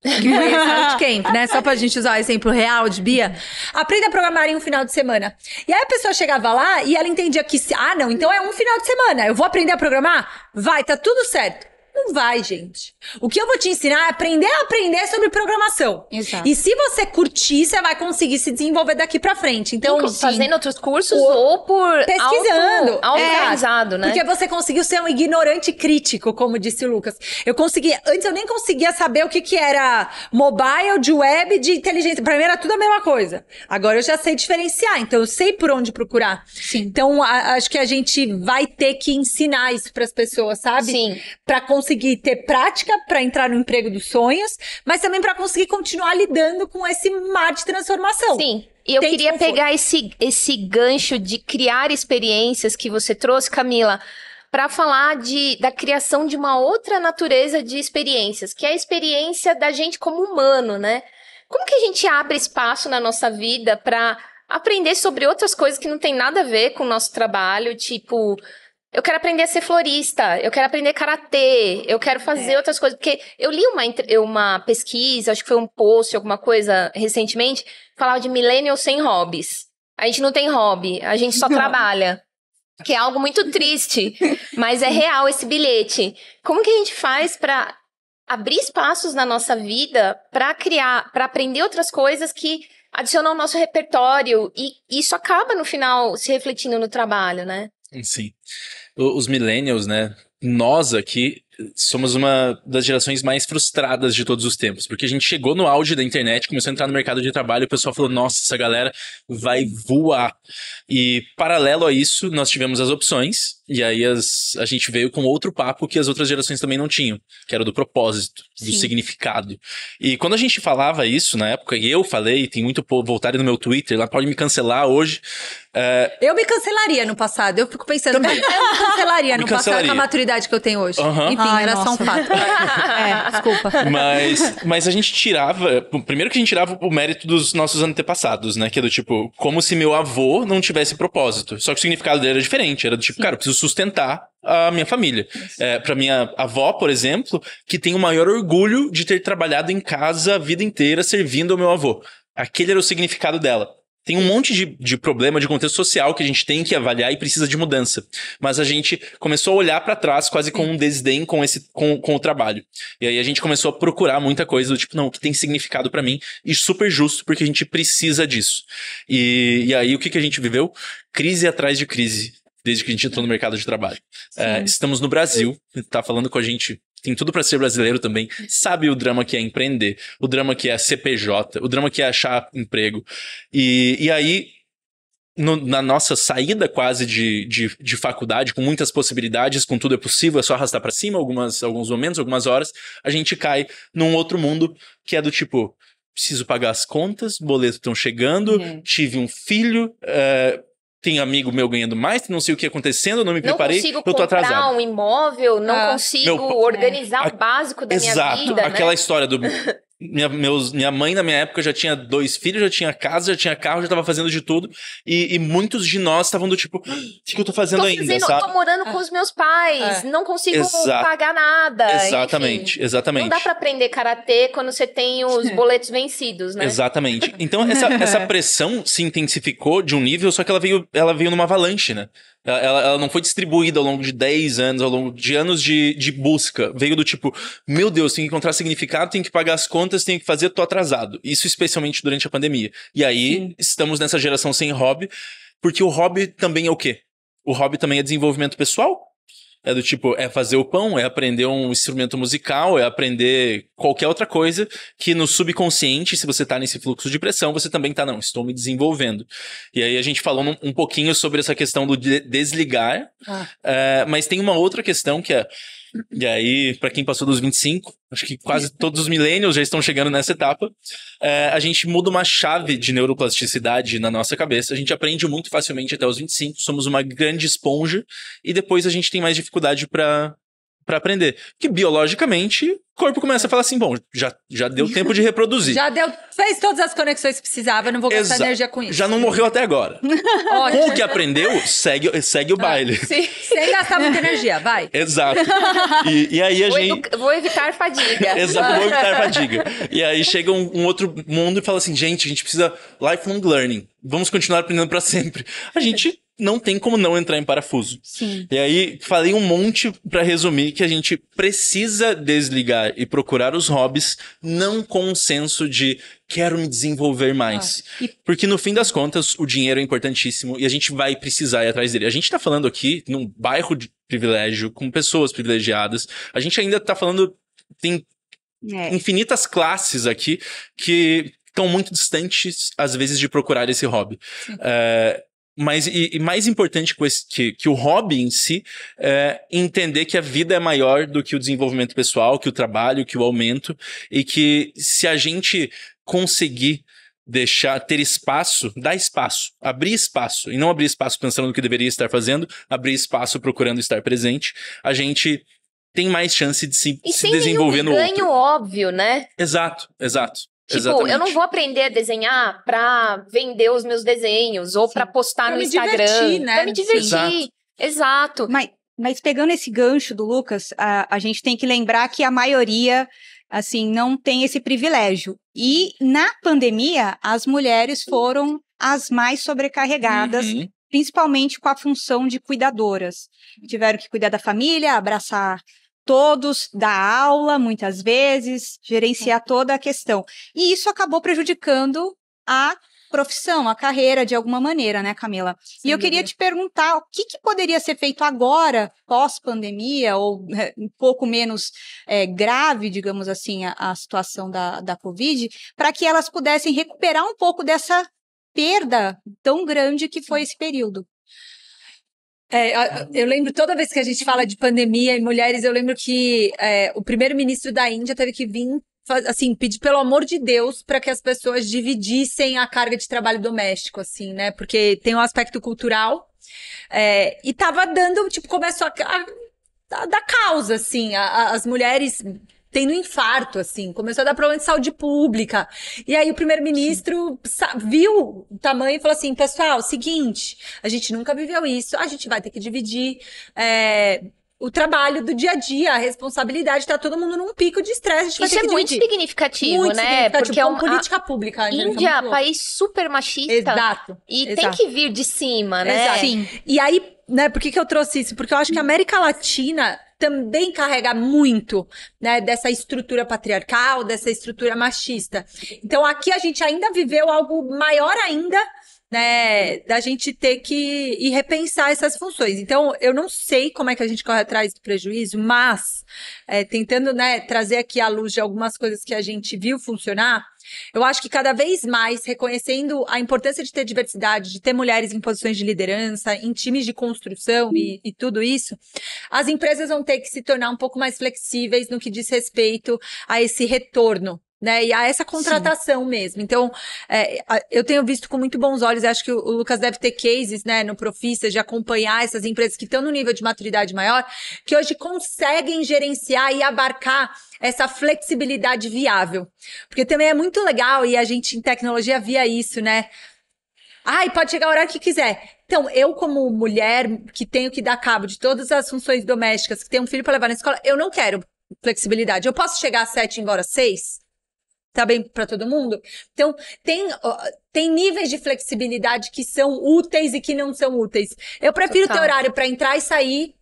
Que foi esse bootcamp, né? Só pra gente usar o exemplo real de Bia. Aprenda a programar em um final de semana. E aí a pessoa chegava lá e ela entendia que... não, então é um final de semana. Eu vou aprender a programar? Vai, tá tudo certo. Não vai, gente. O que eu vou te ensinar é aprender sobre programação. Exato. E se você curtir, você vai conseguir se desenvolver daqui pra frente. Então, fazendo outros cursos ou por pesquisando. Autorizado, né? Porque você conseguiu ser um ignorante crítico, como disse o Lucas. Antes eu nem conseguia saber o que era mobile, de web, de inteligência. Pra mim era tudo a mesma coisa. Agora eu já sei diferenciar, então eu sei por onde procurar. Sim. Então, acho que a gente vai ter que ensinar isso pras pessoas, sabe? Sim. Pra conseguir ter prática para entrar no emprego dos sonhos, mas também para conseguir continuar lidando com esse mar de transformação. Sim. E eu queria pegar esse gancho de criar experiências que você trouxe, Camila, para falar da criação de uma outra natureza de experiências, que é a experiência da gente como humano, né? Como que a gente abre espaço na nossa vida para aprender sobre outras coisas que não tem nada a ver com o nosso trabalho, tipo... Eu quero aprender a ser florista, eu quero aprender karatê, eu quero fazer outras coisas. Porque eu li uma pesquisa, acho que foi um post, alguma coisa recentemente, falava de millennials sem hobbies. A gente não tem hobby, a gente só trabalha. Que é algo muito triste, mas é real esse bilhete. Como que a gente faz para abrir espaços na nossa vida para criar, para aprender outras coisas que adicionam ao nosso repertório? E isso acaba, no final, se refletindo no trabalho, né? Sim. Os millennials, né? Nós aqui somos uma das gerações mais frustradas de todos os tempos, porque a gente chegou no auge da internet, começou a entrar no mercado de trabalho e o pessoal falou, nossa, essa galera vai voar. E paralelo a isso, nós tivemos as opções, e aí a gente veio com outro papo que as outras gerações também não tinham, que era do propósito, do significado. E quando a gente falava isso na época, e eu falei, tem muito povo voltado no meu Twitter, lá pode me cancelar hoje. Eu me cancelaria no passado, eu fico pensando, eu me cancelaria no passado com a maturidade que eu tenho hoje. Enfim, era só um fato. Desculpa. Mas a gente tirava... Primeiro que a gente tirava o mérito dos nossos antepassados, né? Que é do tipo, como se meu avô não tivesse propósito. Só que o significado dele era diferente. Era do tipo, cara, eu preciso sustentar a minha família. Pra minha avó, por exemplo, que tem o maior orgulho de ter trabalhado em casa a vida inteira servindo ao meu avô. Aquele era o significado dela. Tem um monte de problema de contexto social que a gente tem que avaliar e precisa de mudança. Mas a gente começou a olhar pra trás quase com um desdém com o trabalho. E aí a gente começou a procurar muita coisa do tipo, não, o que tem significado pra mim? E super justo, porque a gente precisa disso. E aí o que a gente viveu? Crise atrás de crise, desde que a gente entrou no mercado de trabalho. Estamos no Brasil, tá falando com a gente... Tem tudo pra ser brasileiro também. Sabe o drama que é empreender, o drama que é CPJ, o drama que é achar emprego. E aí, na nossa saída quase de faculdade, com muitas possibilidades, com tudo é possível, é só arrastar pra cima alguns momentos, algumas horas, a gente cai num outro mundo que é do tipo, preciso pagar as contas, boletos estão chegando, tive um filho... tem amigo meu ganhando mais, não sei o que acontecendo, não me preparei, não consigo eu tô atrasado. comprar um imóvel, não consigo organizar o básico da minha vida, Exato, aquela história do... Minha mãe, na minha época, já tinha 2 filhos, já tinha casa, já tinha carro, já tava fazendo de tudo. E muitos de nós estavam do tipo, o que eu tô fazendo ainda, sabe? Tô morando com os meus pais, não consigo pagar nada. Exatamente, enfim. exatamente. Não dá pra aprender karatê quando você tem os boletos vencidos, né? Exatamente. Então, essa pressão se intensificou de um nível, só que ela veio numa avalanche, né? Ela não foi distribuída ao longo de 10 anos, ao longo de anos de busca. Veio do tipo, meu Deus, tem que encontrar significado, tem que pagar as contas, tem que fazer, tô atrasado. Isso especialmente durante a pandemia. E aí, estamos nessa geração sem hobby, porque o hobby também é o quê? O hobby também é desenvolvimento pessoal. É do tipo, é fazer o pão, é aprender um instrumento musical, é aprender qualquer outra coisa que no subconsciente, se você tá nesse fluxo de pressão, você também tá, não, estou me desenvolvendo. E aí a gente falou um pouquinho sobre essa questão do desligar, mas tem uma outra questão que é, e aí, pra quem passou dos 25, acho que quase todos os millennials já estão chegando nessa etapa, a gente muda uma chave de neuroplasticidade na nossa cabeça, a gente aprende muito facilmente até os 25, somos uma grande esponja, e depois a gente tem mais dificuldade pra aprender. Porque biologicamente, o corpo começa a falar assim, bom, já deu tempo de reproduzir. Fez todas as conexões que precisava, não vou gastar energia com isso. Já não morreu até agora. Com o que aprendeu, segue o baile. Sim. Sem gastar muita energia, vai. Exato. E aí a gente... Vou evitar fadiga. Exato, vou evitar fadiga. E aí chega um outro mundo e fala assim, gente, a gente precisa lifelong learning. Vamos continuar aprendendo pra sempre. A gente não tem como não entrar em parafuso. Sim. E aí, falei um monte pra resumir que a gente precisa desligar e procurar os hobbies, não com um senso de quero me desenvolver mais. Porque no fim das contas, o dinheiro é importantíssimo e a gente vai precisar ir atrás dele. A gente tá falando aqui num bairro de privilégio, com pessoas privilegiadas. A gente ainda tá falando, tem infinitas classes aqui que estão muito distantes, às vezes, de procurar esse hobby. Mas mais importante que o hobby em si é entender que a vida é maior do que o desenvolvimento pessoal, que o trabalho, que o aumento, e que se a gente conseguir ter espaço, dar espaço, abrir espaço, e não abrir espaço pensando no que deveria estar fazendo, abrir espaço procurando estar presente, a gente tem mais chance de se desenvolver no outro. E sem ganho óbvio, né? Exato. Tipo, Exatamente. eu não vou aprender a desenhar pra vender os meus desenhos ou pra postar no Instagram. Divertir, né? Pra me divertir. Exato. Mas pegando esse gancho do Lucas, a gente tem que lembrar que a maioria, assim, não tem esse privilégio. E na pandemia, as mulheres foram as mais sobrecarregadas, principalmente com a função de cuidadoras. Tiveram que cuidar da família, abraçar todos, dar aula, muitas vezes, gerenciar toda a questão. E isso acabou prejudicando a profissão, a carreira, de alguma maneira, né, Camila? E eu queria te perguntar, o que poderia ser feito agora, pós-pandemia, ou um pouco menos grave, digamos assim, a situação da Covid, para que elas pudessem recuperar um pouco dessa perda tão grande que foi esse período? Eu lembro, toda vez que a gente fala de pandemia e mulheres, eu lembro que o primeiro-ministro da Índia teve que vir, assim, pedir pelo amor de Deus para que as pessoas dividissem a carga de trabalho doméstico, assim, né? Porque tem um aspecto cultural e tava dando, tipo, começou a dar causa, assim, as mulheres tendo infarto, assim, começou a dar problema de saúde pública. E aí o primeiro-ministro viu o tamanho e falou assim, pessoal, seguinte, a gente nunca viveu isso, a gente vai ter que dividir o trabalho do dia a dia, a responsabilidade, tá todo mundo num pico de estresse, a gente vai ter que dividir. Isso é muito significativo, muito né? Significativo, porque é uma política pública. Índia, país super machista. Exato. E tem que vir de cima, né? Exato. Sim. E aí, né, por que eu trouxe isso? Porque eu acho que a América Latina também carrega muito, né, dessa estrutura patriarcal, dessa estrutura machista. Então, aqui a gente ainda viveu algo maior ainda, né, da gente ter que ir repensar essas funções. Então, eu não sei como é que a gente corre atrás do prejuízo, mas tentando, né, trazer aqui à luz de algumas coisas que a gente viu funcionar, eu acho que cada vez mais, reconhecendo a importância de ter diversidade, de ter mulheres em posições de liderança, em times de construção e tudo isso, as empresas vão ter que se tornar um pouco mais flexíveis no que diz respeito a esse retorno, né? E a essa contratação mesmo. Então, eu tenho visto com muito bons olhos, acho que o Lucas deve ter cases, né, no Profissas, de acompanhar essas empresas que estão no nível de maturidade maior, que hoje conseguem gerenciar e abarcar essa flexibilidade viável. Porque também é muito legal, e a gente em tecnologia via isso, né? Ai, pode chegar a hora que quiser. Então, eu como mulher que tenho que dar cabo de todas as funções domésticas, que tem um filho para levar na escola, eu não quero flexibilidade. Eu posso chegar às 7 e ir embora às 6? Tá bem para todo mundo? Então, tem níveis de flexibilidade que são úteis e que não são úteis. Eu prefiro ter horário para entrar e sair,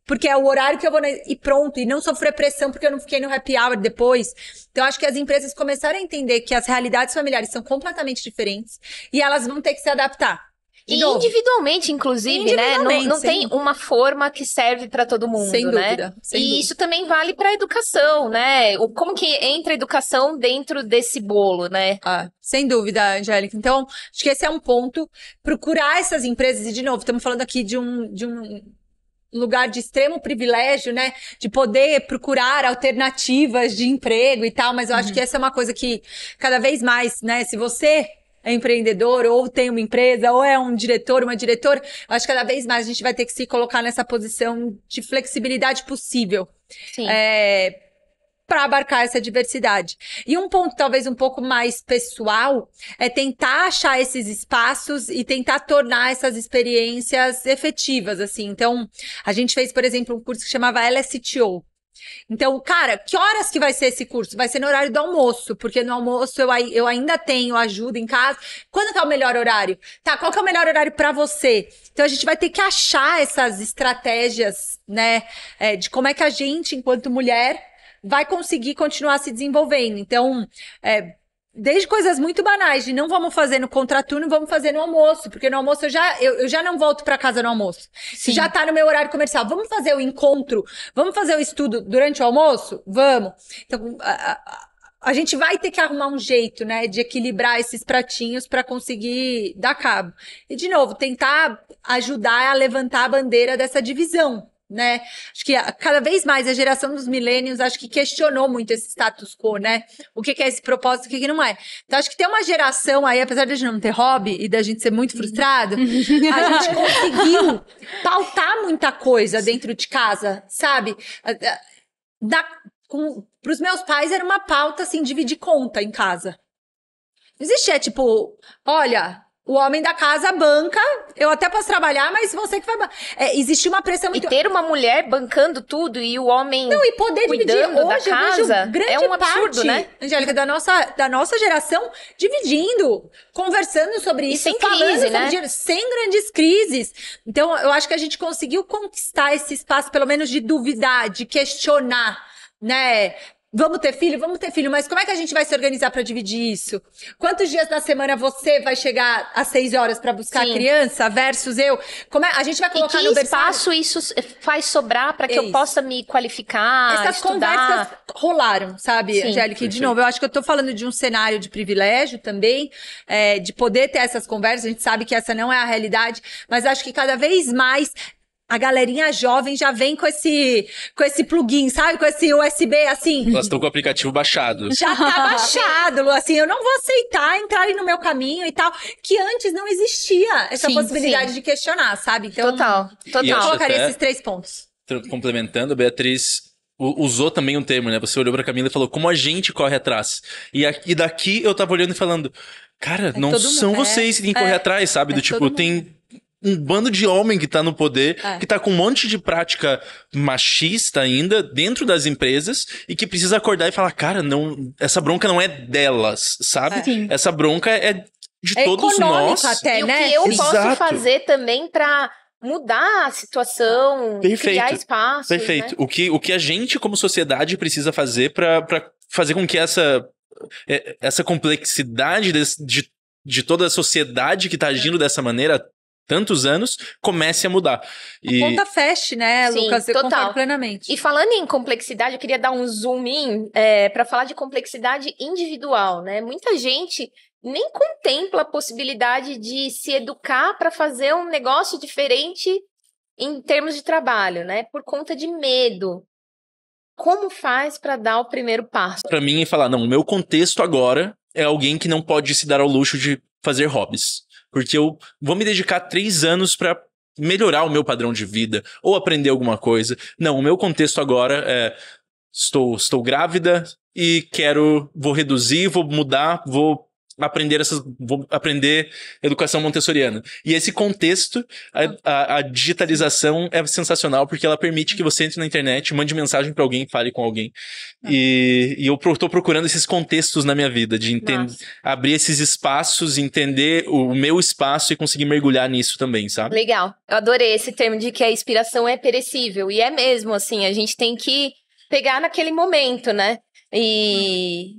porque é o horário que eu vou e pronto, e não sofrer pressão porque eu não fiquei no happy hour depois. Então, acho que as empresas começaram a entender que as realidades familiares são completamente diferentes e elas vão ter que se adaptar. Individualmente, inclusive, né? Não tem uma forma que serve para todo mundo, sem né? Dúvida, sem dúvida. Isso também vale para a educação, né? Como que entra a educação dentro desse bolo, né? Sem dúvida, Angélica. Então, acho que esse é um ponto. Procurar essas empresas, e de novo, estamos falando aqui de um lugar de extremo privilégio, né? De poder procurar alternativas de emprego e tal, mas eu acho que essa é uma coisa que cada vez mais, né? Se você é empreendedor, ou tem uma empresa, ou é um diretor, uma diretora, eu acho que cada vez mais a gente vai ter que se colocar nessa posição de flexibilidade possível. Sim. Para abarcar essa diversidade. E um ponto talvez um pouco mais pessoal é tentar achar esses espaços e tentar tornar essas experiências efetivas, assim. Então, a gente fez, por exemplo, um curso que chamava LSTO. Então, cara, que horas que vai ser esse curso? Vai ser no horário do almoço, porque no almoço eu ainda tenho ajuda em casa. Quando que é o melhor horário? Tá, qual que é o melhor horário pra você? Então, a gente vai ter que achar essas estratégias, né, de como é que a gente, enquanto mulher, vai conseguir continuar se desenvolvendo. Então, desde coisas muito banais, de não vamos fazer no contraturno, vamos fazer no almoço, porque no almoço eu já não volto para casa no almoço. Se já tá no meu horário comercial, vamos fazer o encontro, vamos fazer o estudo durante o almoço? Vamos. Então, a gente vai ter que arrumar um jeito, né, de equilibrar esses pratinhos para conseguir dar cabo. E, de novo, tentar ajudar a levantar a bandeira dessa divisão, né? Acho que cada vez mais a geração dos millennials acho que questionou muito esse status quo, né? O que é esse propósito, o que não é. Então acho que tem uma geração aí, apesar de a gente não ter hobby e da gente ser muito frustrado, a gente conseguiu pautar muita coisa dentro de casa, sabe? Pros meus pais era uma pauta assim, dividir conta em casa. Não existia tipo, olha, o homem da casa banca, eu até posso trabalhar, mas você que vai... existe uma pressão muito... E ter uma mulher bancando tudo e o homem e poder dividir hoje, da casa, grande é um absurdo, parte, né? Angélica, da nossa geração, dividindo, conversando sobre isso, sem falando crise, sobre né? dinheiro, sem grandes crises. Então, eu acho que a gente conseguiu conquistar esse espaço, pelo menos de duvidar, de questionar, né? Vamos ter filho, mas como é que a gente vai se organizar para dividir isso? Quantos dias da semana você vai chegar às 6 horas para buscar a criança versus eu? A gente vai colocar no berçário? Espaço isso faz sobrar para que eu possa me qualificar, Essas conversas rolaram, sabe, Angélica? E, de novo, eu acho que eu tô falando de um cenário de privilégio também, de poder ter essas conversas. A gente sabe que essa não é a realidade, mas acho que cada vez mais a galerinha jovem já vem com esse plugin, sabe? Com esse USB, assim. Elas estão com o aplicativo baixado. Já tá baixado, assim. Eu não vou aceitar entrarem no meu caminho e tal. Que antes não existia essa possibilidade de questionar, sabe? Então, total. Eu colocaria esses 3 pontos. Complementando, a Beatriz usou também um termo, né? Você olhou pra Camila e falou, como a gente corre atrás. E daqui eu tava olhando e falando, cara, não são vocês que têm que correr atrás, sabe? Do tipo, tem um bando de homem que tá no poder, que tá com um monte de prática machista ainda dentro das empresas e que precisa acordar e falar, cara, não, essa bronca não é delas, sabe? Essa bronca é de todos nós. Até, e né? o que eu posso fazer também pra mudar a situação, criar espaços. Perfeito. Né? O que a gente, como sociedade, precisa fazer pra fazer com que essa complexidade de toda a sociedade que tá agindo dessa maneira tantos anos, comece a mudar. A conta feche, né, Sim, Lucas? Eu total. concordo plenamente. E falando em complexidade, eu queria dar um zoom in para falar de complexidade individual, né? Muita gente nem contempla a possibilidade de se educar para fazer um negócio diferente em termos de trabalho, né? Por conta de medo. como faz para dar o primeiro passo? Pra mim, é falar, não, o meu contexto agora é alguém que não pode se dar ao luxo de fazer hobbies. Porque eu vou me dedicar 3 anos pra melhorar o meu padrão de vida ou aprender alguma coisa. Não, o meu contexto agora é estou grávida e vou reduzir, vou mudar, vou aprender educação montessoriana. E esse contexto, a digitalização é sensacional porque ela permite que você entre na internet, mande mensagem pra alguém, fale com alguém. E eu tô procurando esses contextos na minha vida, de abrir esses espaços, entender o meu espaço e conseguir mergulhar nisso também, sabe? Legal. Eu adorei esse termo de que a inspiração é perecível. E é mesmo, assim, a gente tem que pegar naquele momento, né? E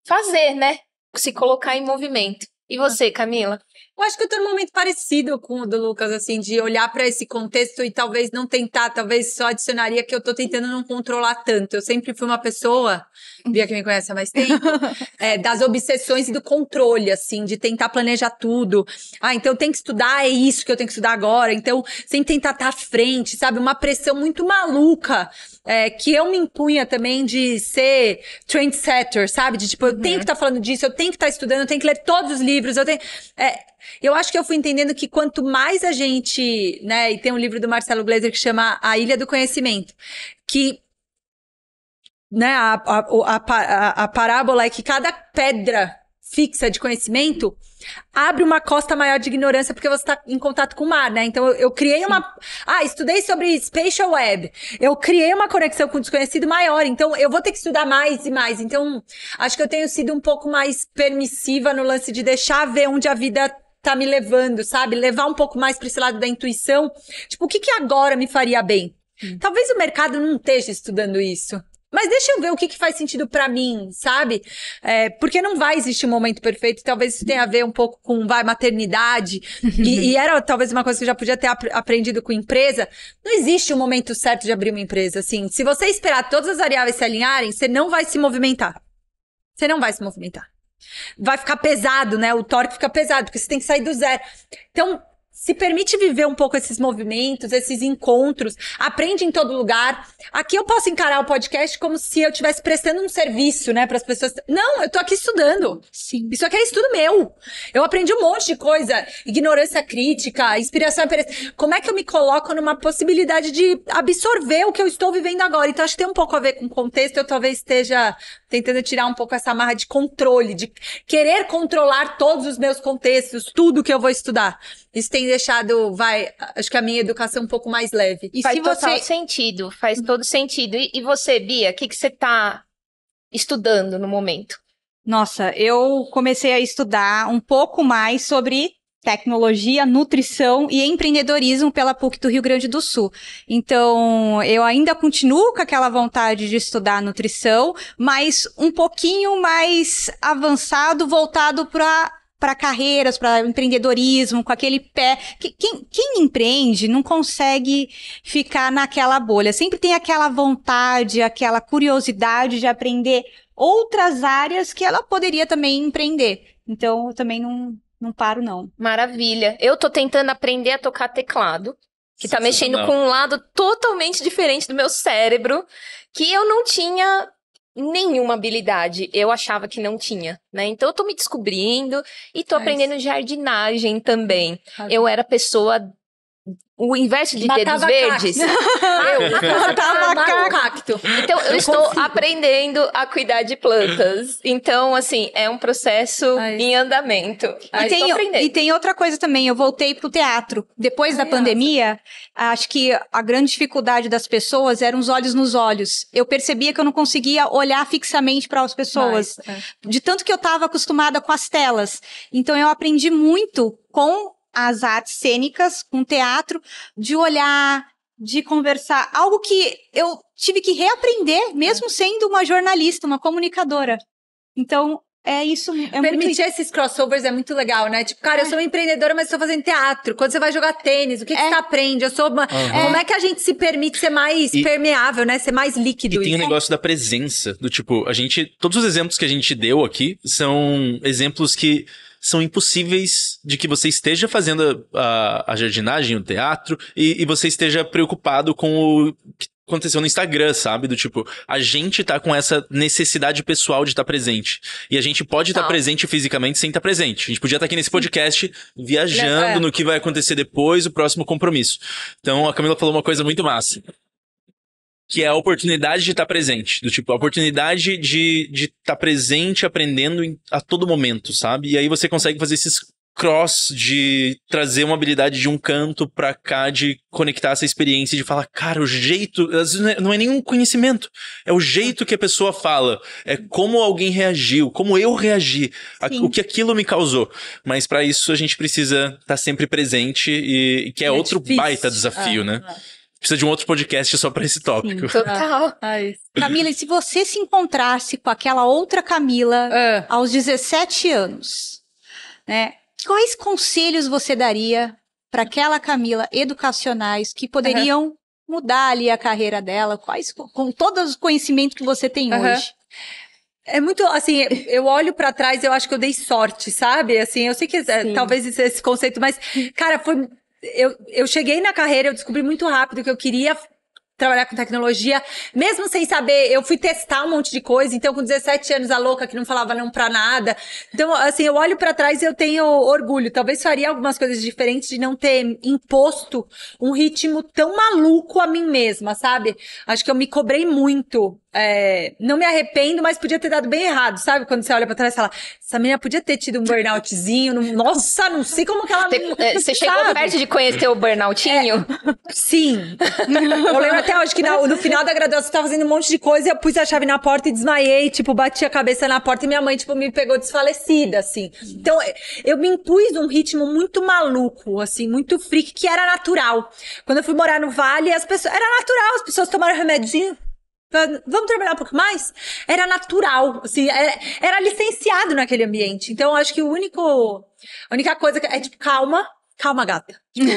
fazer, né? Se colocar em movimento. E você, Camila? Eu acho que eu tô num momento parecido com o do Lucas, assim, de olhar pra esse contexto e talvez não tentar, talvez só adicionaria que eu tô tentando não controlar tanto. Eu sempre fui uma pessoa, Bia que me conhece há mais tempo, das obsessões e do controle, assim, de tentar planejar tudo. Então eu tenho que estudar, é isso que eu tenho que estudar agora. Então, sempre tentar estar à frente, sabe? Uma pressão muito maluca, que eu me impunha também de ser trendsetter, sabe? De tipo, eu tenho que estar falando disso, eu tenho que estar estudando, eu tenho que ler todos os livros, eu acho que eu fui entendendo que quanto mais a gente, né, e tem um livro do Marcelo Gleiser que chama A Ilha do Conhecimento, que, né, a parábola é que cada pedra fixa de conhecimento abre uma costa maior de ignorância porque você está em contato com o mar, né? Então eu criei estudei sobre Spatial Web. Eu criei uma conexão com o desconhecido maior, então eu vou ter que estudar mais e mais. Então, acho que eu tenho sido um pouco mais permissiva no lance de deixar ver onde a vida tá me levando, sabe? Levar um pouco mais para esse lado da intuição. Tipo, o que agora me faria bem? Talvez o mercado não esteja estudando isso. Mas deixa eu ver o que faz sentido pra mim, sabe? Porque não vai existir um momento perfeito. Talvez isso tenha a ver um pouco com maternidade. E era talvez uma coisa que eu já podia ter aprendido com empresa. Não existe um momento certo de abrir uma empresa, assim. Se você esperar todas as variáveis se alinharem, você não vai se movimentar. Você não vai se movimentar. Vai ficar pesado, né? O torque fica pesado, porque você tem que sair do zero. Então, se permite viver um pouco esses movimentos, esses encontros, aprende em todo lugar. Aqui eu posso encarar o podcast como se eu estivesse prestando um serviço, né, para as pessoas. Não, eu tô aqui estudando. Sim. Isso aqui é estudo meu. Eu aprendi um monte de coisa, ignorância crítica, inspiração. Como é que eu me coloco numa possibilidade de absorver o que eu estou vivendo agora? Então acho que tem um pouco a ver com o contexto. Eu talvez esteja tentando tirar um pouco essa amarra de controle, de querer controlar todos os meus contextos, tudo que eu vou estudar. Isso tem deixado, acho que a minha educação um pouco mais leve. E faz total sentido, faz todo sentido. E você, Bia, o que você tá estudando no momento? Nossa, eu comecei a estudar um pouco mais sobre tecnologia, nutrição e empreendedorismo pela PUC do Rio Grande do Sul. Então, eu ainda continuo com aquela vontade de estudar nutrição, mas um pouquinho mais avançado, voltado para carreiras, para empreendedorismo, com aquele pé. Quem empreende não consegue ficar naquela bolha. Sempre tem aquela vontade, aquela curiosidade de aprender outras áreas que ela poderia também empreender. Então, eu também não paro, não. Maravilha. Eu tô tentando aprender a tocar teclado, que tá mexendo com um lado totalmente diferente do meu cérebro, que eu não tinha nenhuma habilidade. Eu achava que não tinha, né? Então eu tô me descobrindo e tô aprendendo jardinagem também. Eu era pessoa... O inverso de dedos verdes. Eu matava cacto. Então, eu estou aprendendo a cuidar de plantas. Então, assim, é um processo em andamento. E tem outra coisa também, eu voltei pro teatro. Depois da pandemia, acho que a grande dificuldade das pessoas eram os olhos nos olhos. Eu percebia que eu não conseguia olhar fixamente para as pessoas. De tanto que eu estava acostumada com as telas. Então, eu aprendi muito com as artes cênicas, com teatro, de olhar, de conversar. Algo que eu tive que reaprender, mesmo sendo uma jornalista, uma comunicadora. Então, é isso. Permitir esses crossovers é muito legal, né? Tipo, cara, eu sou uma empreendedora, mas estou fazendo teatro. Quando você vai jogar tênis, o que você aprende? Eu sou uma... Como é que a gente se permite ser mais permeável, né? Ser mais líquido. E tem o negócio da presença, do tipo, todos os exemplos que a gente deu aqui são exemplos que são impossíveis de que você esteja fazendo a jardinagem, o teatro, e você esteja preocupado com o aconteceu no Instagram, sabe? Do tipo, a gente tá com essa necessidade pessoal de estar presente. E a gente pode estar presente fisicamente sem estar presente. A gente podia estar aqui nesse podcast viajando no que vai acontecer depois, o próximo compromisso. Então, a Camila falou uma coisa muito massa. Que é a oportunidade de estar presente. Do tipo, a oportunidade de estar presente, aprendendo a todo momento, sabe? E aí você consegue fazer esses cross de trazer uma habilidade de um canto pra cá, de conectar essa experiência, de falar, cara, o jeito, às vezes não é nenhum conhecimento, é o jeito que a pessoa fala, é como alguém reagiu, como eu reagi, o que aquilo me causou. Mas pra isso a gente precisa estar sempre presente e que é outro difícil. Baita desafio, né? Precisa de um outro podcast só pra esse tópico. Sim, total. Camila, e se você se encontrasse com aquela outra Camila aos 17 anos, né? Quais conselhos você daria para aquela Camila educacionais que poderiam mudar ali a carreira dela, com todos os conhecimentos que você tem hoje? É muito, assim, eu olho pra trás e eu acho que eu dei sorte, sabe? Assim, eu sei que talvez esse conceito, mas, cara, foi... Eu cheguei na carreira, eu descobri muito rápido que eu queria trabalhar com tecnologia, mesmo sem saber, eu fui testar um monte de coisa, então com 17 anos a louca que não falava não pra nada. Então, assim, eu olho pra trás e eu tenho orgulho. Talvez faria algumas coisas diferentes de não ter imposto um ritmo tão maluco a mim mesma, sabe? Acho que eu me cobrei muito. Não me arrependo, mas podia ter dado bem errado, sabe? Quando você olha pra trás e fala, essa menina podia ter tido um burnoutzinho, nossa, não sei como que ela... Você chegou perto de conhecer o burnoutinho? Sim. Eu lembro até hoje que no final da graduação eu tava fazendo um monte de coisa e eu pus a chave na porta e desmaiei, tipo, bati a cabeça na porta e minha mãe, tipo, me pegou desfalecida, assim. Então, eu me impus um ritmo muito maluco, assim, muito freak, que era natural. Quando eu fui morar no Vale, era natural, as pessoas tomaram remedinho. Vamos trabalhar um pouco mais? Era natural, assim, era licenciado naquele ambiente. Então, acho que a única coisa é, tipo, calma, gata. Tipo,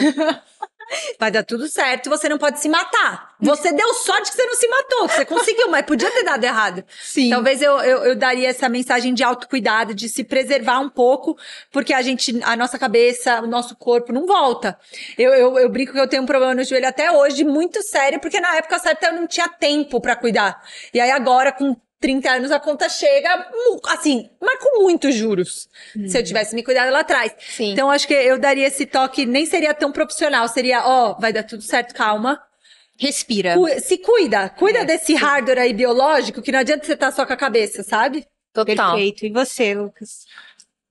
vai dar tudo certo, você não pode se matar. Você deu sorte que você não se matou, que você conseguiu, mas podia ter dado errado. Sim. Talvez eu daria essa mensagem de autocuidado, de se preservar um pouco, porque a nossa cabeça, o nosso corpo não volta. Eu brinco que eu tenho um problema no joelho até hoje, muito sério, porque na época certa eu não tinha tempo pra cuidar. E aí agora, com 30 anos, a conta chega, assim, mas com muitos juros. Se eu tivesse me cuidado lá atrás. Sim. Então, acho que eu daria esse toque, nem seria tão profissional. Seria, vai dar tudo certo, calma. Respira. Se cuida. Cuida desse hardware aí biológico, que não adianta você estar só com a cabeça, sabe? Total. Perfeito. E você, Lucas?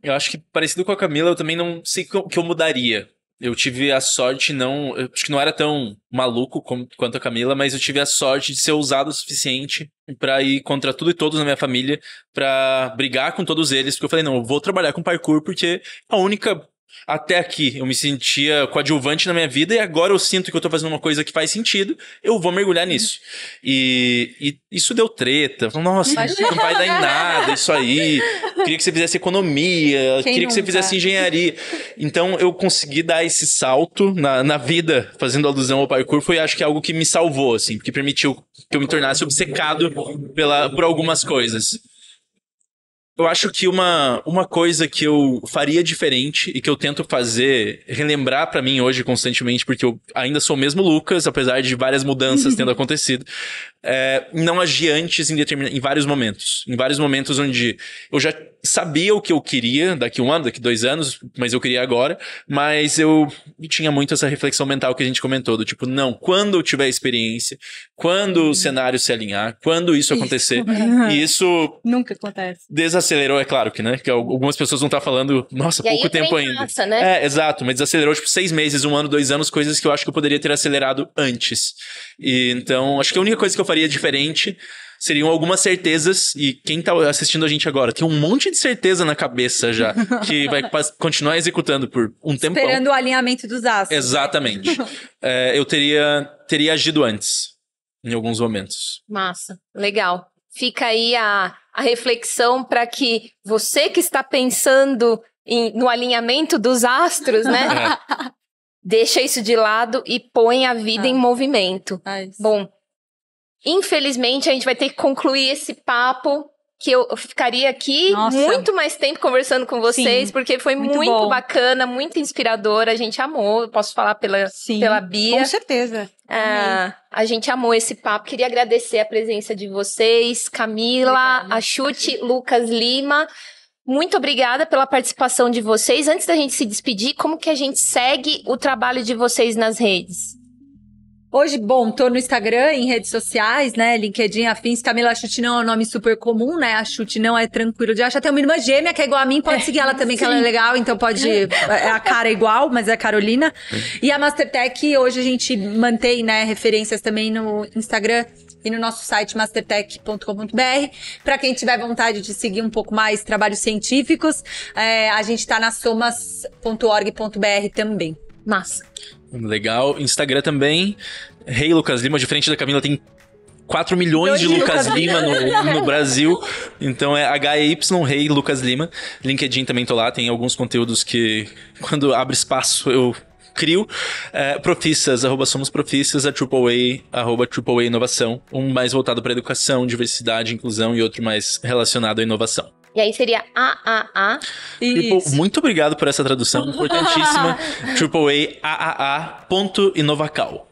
Eu acho que, parecido com a Camila, eu também não sei o que eu mudaria. Eu tive a sorte, eu acho que não era tão maluco quanto a Camila, mas eu tive a sorte de ser ousado o suficiente pra ir contra tudo e todos na minha família, pra brigar com todos eles, porque eu falei, não, eu vou trabalhar com parkour, porque a única... Até aqui eu me sentia coadjuvante na minha vida e agora eu sinto que eu tô fazendo uma coisa que faz sentido, eu vou mergulhar nisso. E isso deu treta. Nossa, não vai dar em nada isso aí. Queria que você fizesse economia, queria que você fizesse engenharia. Então eu consegui dar esse salto na vida, fazendo alusão ao parkour, foi acho que algo que me salvou, assim, porque permitiu que eu me tornasse obcecado por algumas coisas. Eu acho que uma coisa que eu faria diferente e que eu tento fazer, relembrar pra mim hoje constantemente, porque eu ainda sou o mesmo Lucas, apesar de várias mudanças tendo acontecido, não agir antes em vários momentos. Em vários momentos onde eu já sabia o que eu queria daqui 1 ano, daqui 2 anos, mas eu queria agora, mas eu tinha muito essa reflexão mental que a gente comentou, do tipo, não, quando eu tiver experiência, quando o cenário se alinhar, quando isso acontecer, e isso... Nunca acontece. Desacelerou, é claro que, né? Que algumas pessoas vão estar falando, nossa, e pouco tempo ainda. Passa, né? Exato, mas desacelerou, tipo, 6 meses, 1 ano, 2 anos, coisas que eu acho que eu poderia ter acelerado antes. E então, acho que a única coisa que eu faria diferente seriam algumas certezas, e quem tá assistindo a gente agora tem um monte de certeza na cabeça já, que vai continuar executando por um tempão. Esperando o alinhamento dos astros. Exatamente. Eu teria agido antes, em alguns momentos. Massa, legal. Fica aí a reflexão para que você que está pensando no alinhamento dos astros, né? Deixa isso de lado e põe a vida em movimento. Bom, infelizmente a gente vai ter que concluir esse papo, que eu ficaria aqui muito mais tempo conversando com vocês, porque foi muito bacana, muito inspirador, a gente amou, eu posso falar pela Bia. Com certeza. A gente amou esse papo. Queria agradecer a presença de vocês, Camila, a Chute, Lucas Lima. Muito obrigada pela participação de vocês. Antes da gente se despedir, como que a gente segue o trabalho de vocês nas redes? Hoje, bom, tô no Instagram, em redes sociais, né, LinkedIn, afins. Camila Chute não é um nome super comum, né, a Chute não é tranquilo de achar. Tem uma irmã gêmea que é igual a mim, pode seguir ela também, que ela é legal, então pode... A cara é igual, mas é a Carolina. E a Mastertech, hoje a gente mantém, né, referências também no Instagram e no nosso site mastertech.com.br. Para quem tiver vontade de seguir um pouco mais trabalhos científicos, a gente tá na somas.org.br também. Massa. Legal. Instagram também. Rei Lucas Lima, de frente da Camila tem 4 milhões de Lucas Lima no Brasil. Então é HEY Rei Lucas Lima. LinkedIn também tô lá, tem alguns conteúdos que quando abre espaço eu crio. Profissas, @somosprofissas, a AAA Inovação. Um mais voltado para educação, diversidade, inclusão e outro mais relacionado à inovação. E aí seria AAA. Muito obrigado por essa tradução importantíssima. AAA.inovacal.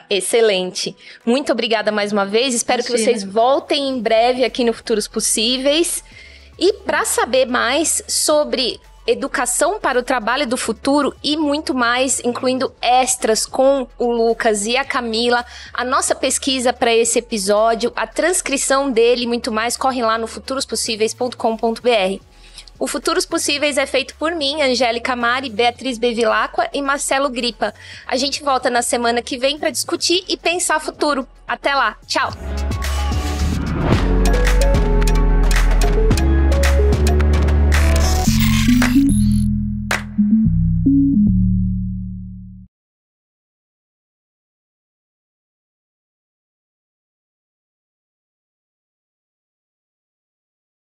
Excelente. Muito obrigada mais uma vez. Espero que vocês voltem em breve aqui no Futuros Possíveis. E para saber mais sobre educação para o trabalho do futuro e muito mais, incluindo extras com o Lucas e a Camila, a nossa pesquisa para esse episódio, a transcrição dele e muito mais, corre lá no futurospossíveis.com.br. O Futuros Possíveis é feito por mim, Angélica Mari, Beatriz Bevilacqua e Marcelo Gripa. A gente volta na semana que vem para discutir e pensar futuro. Até lá, tchau!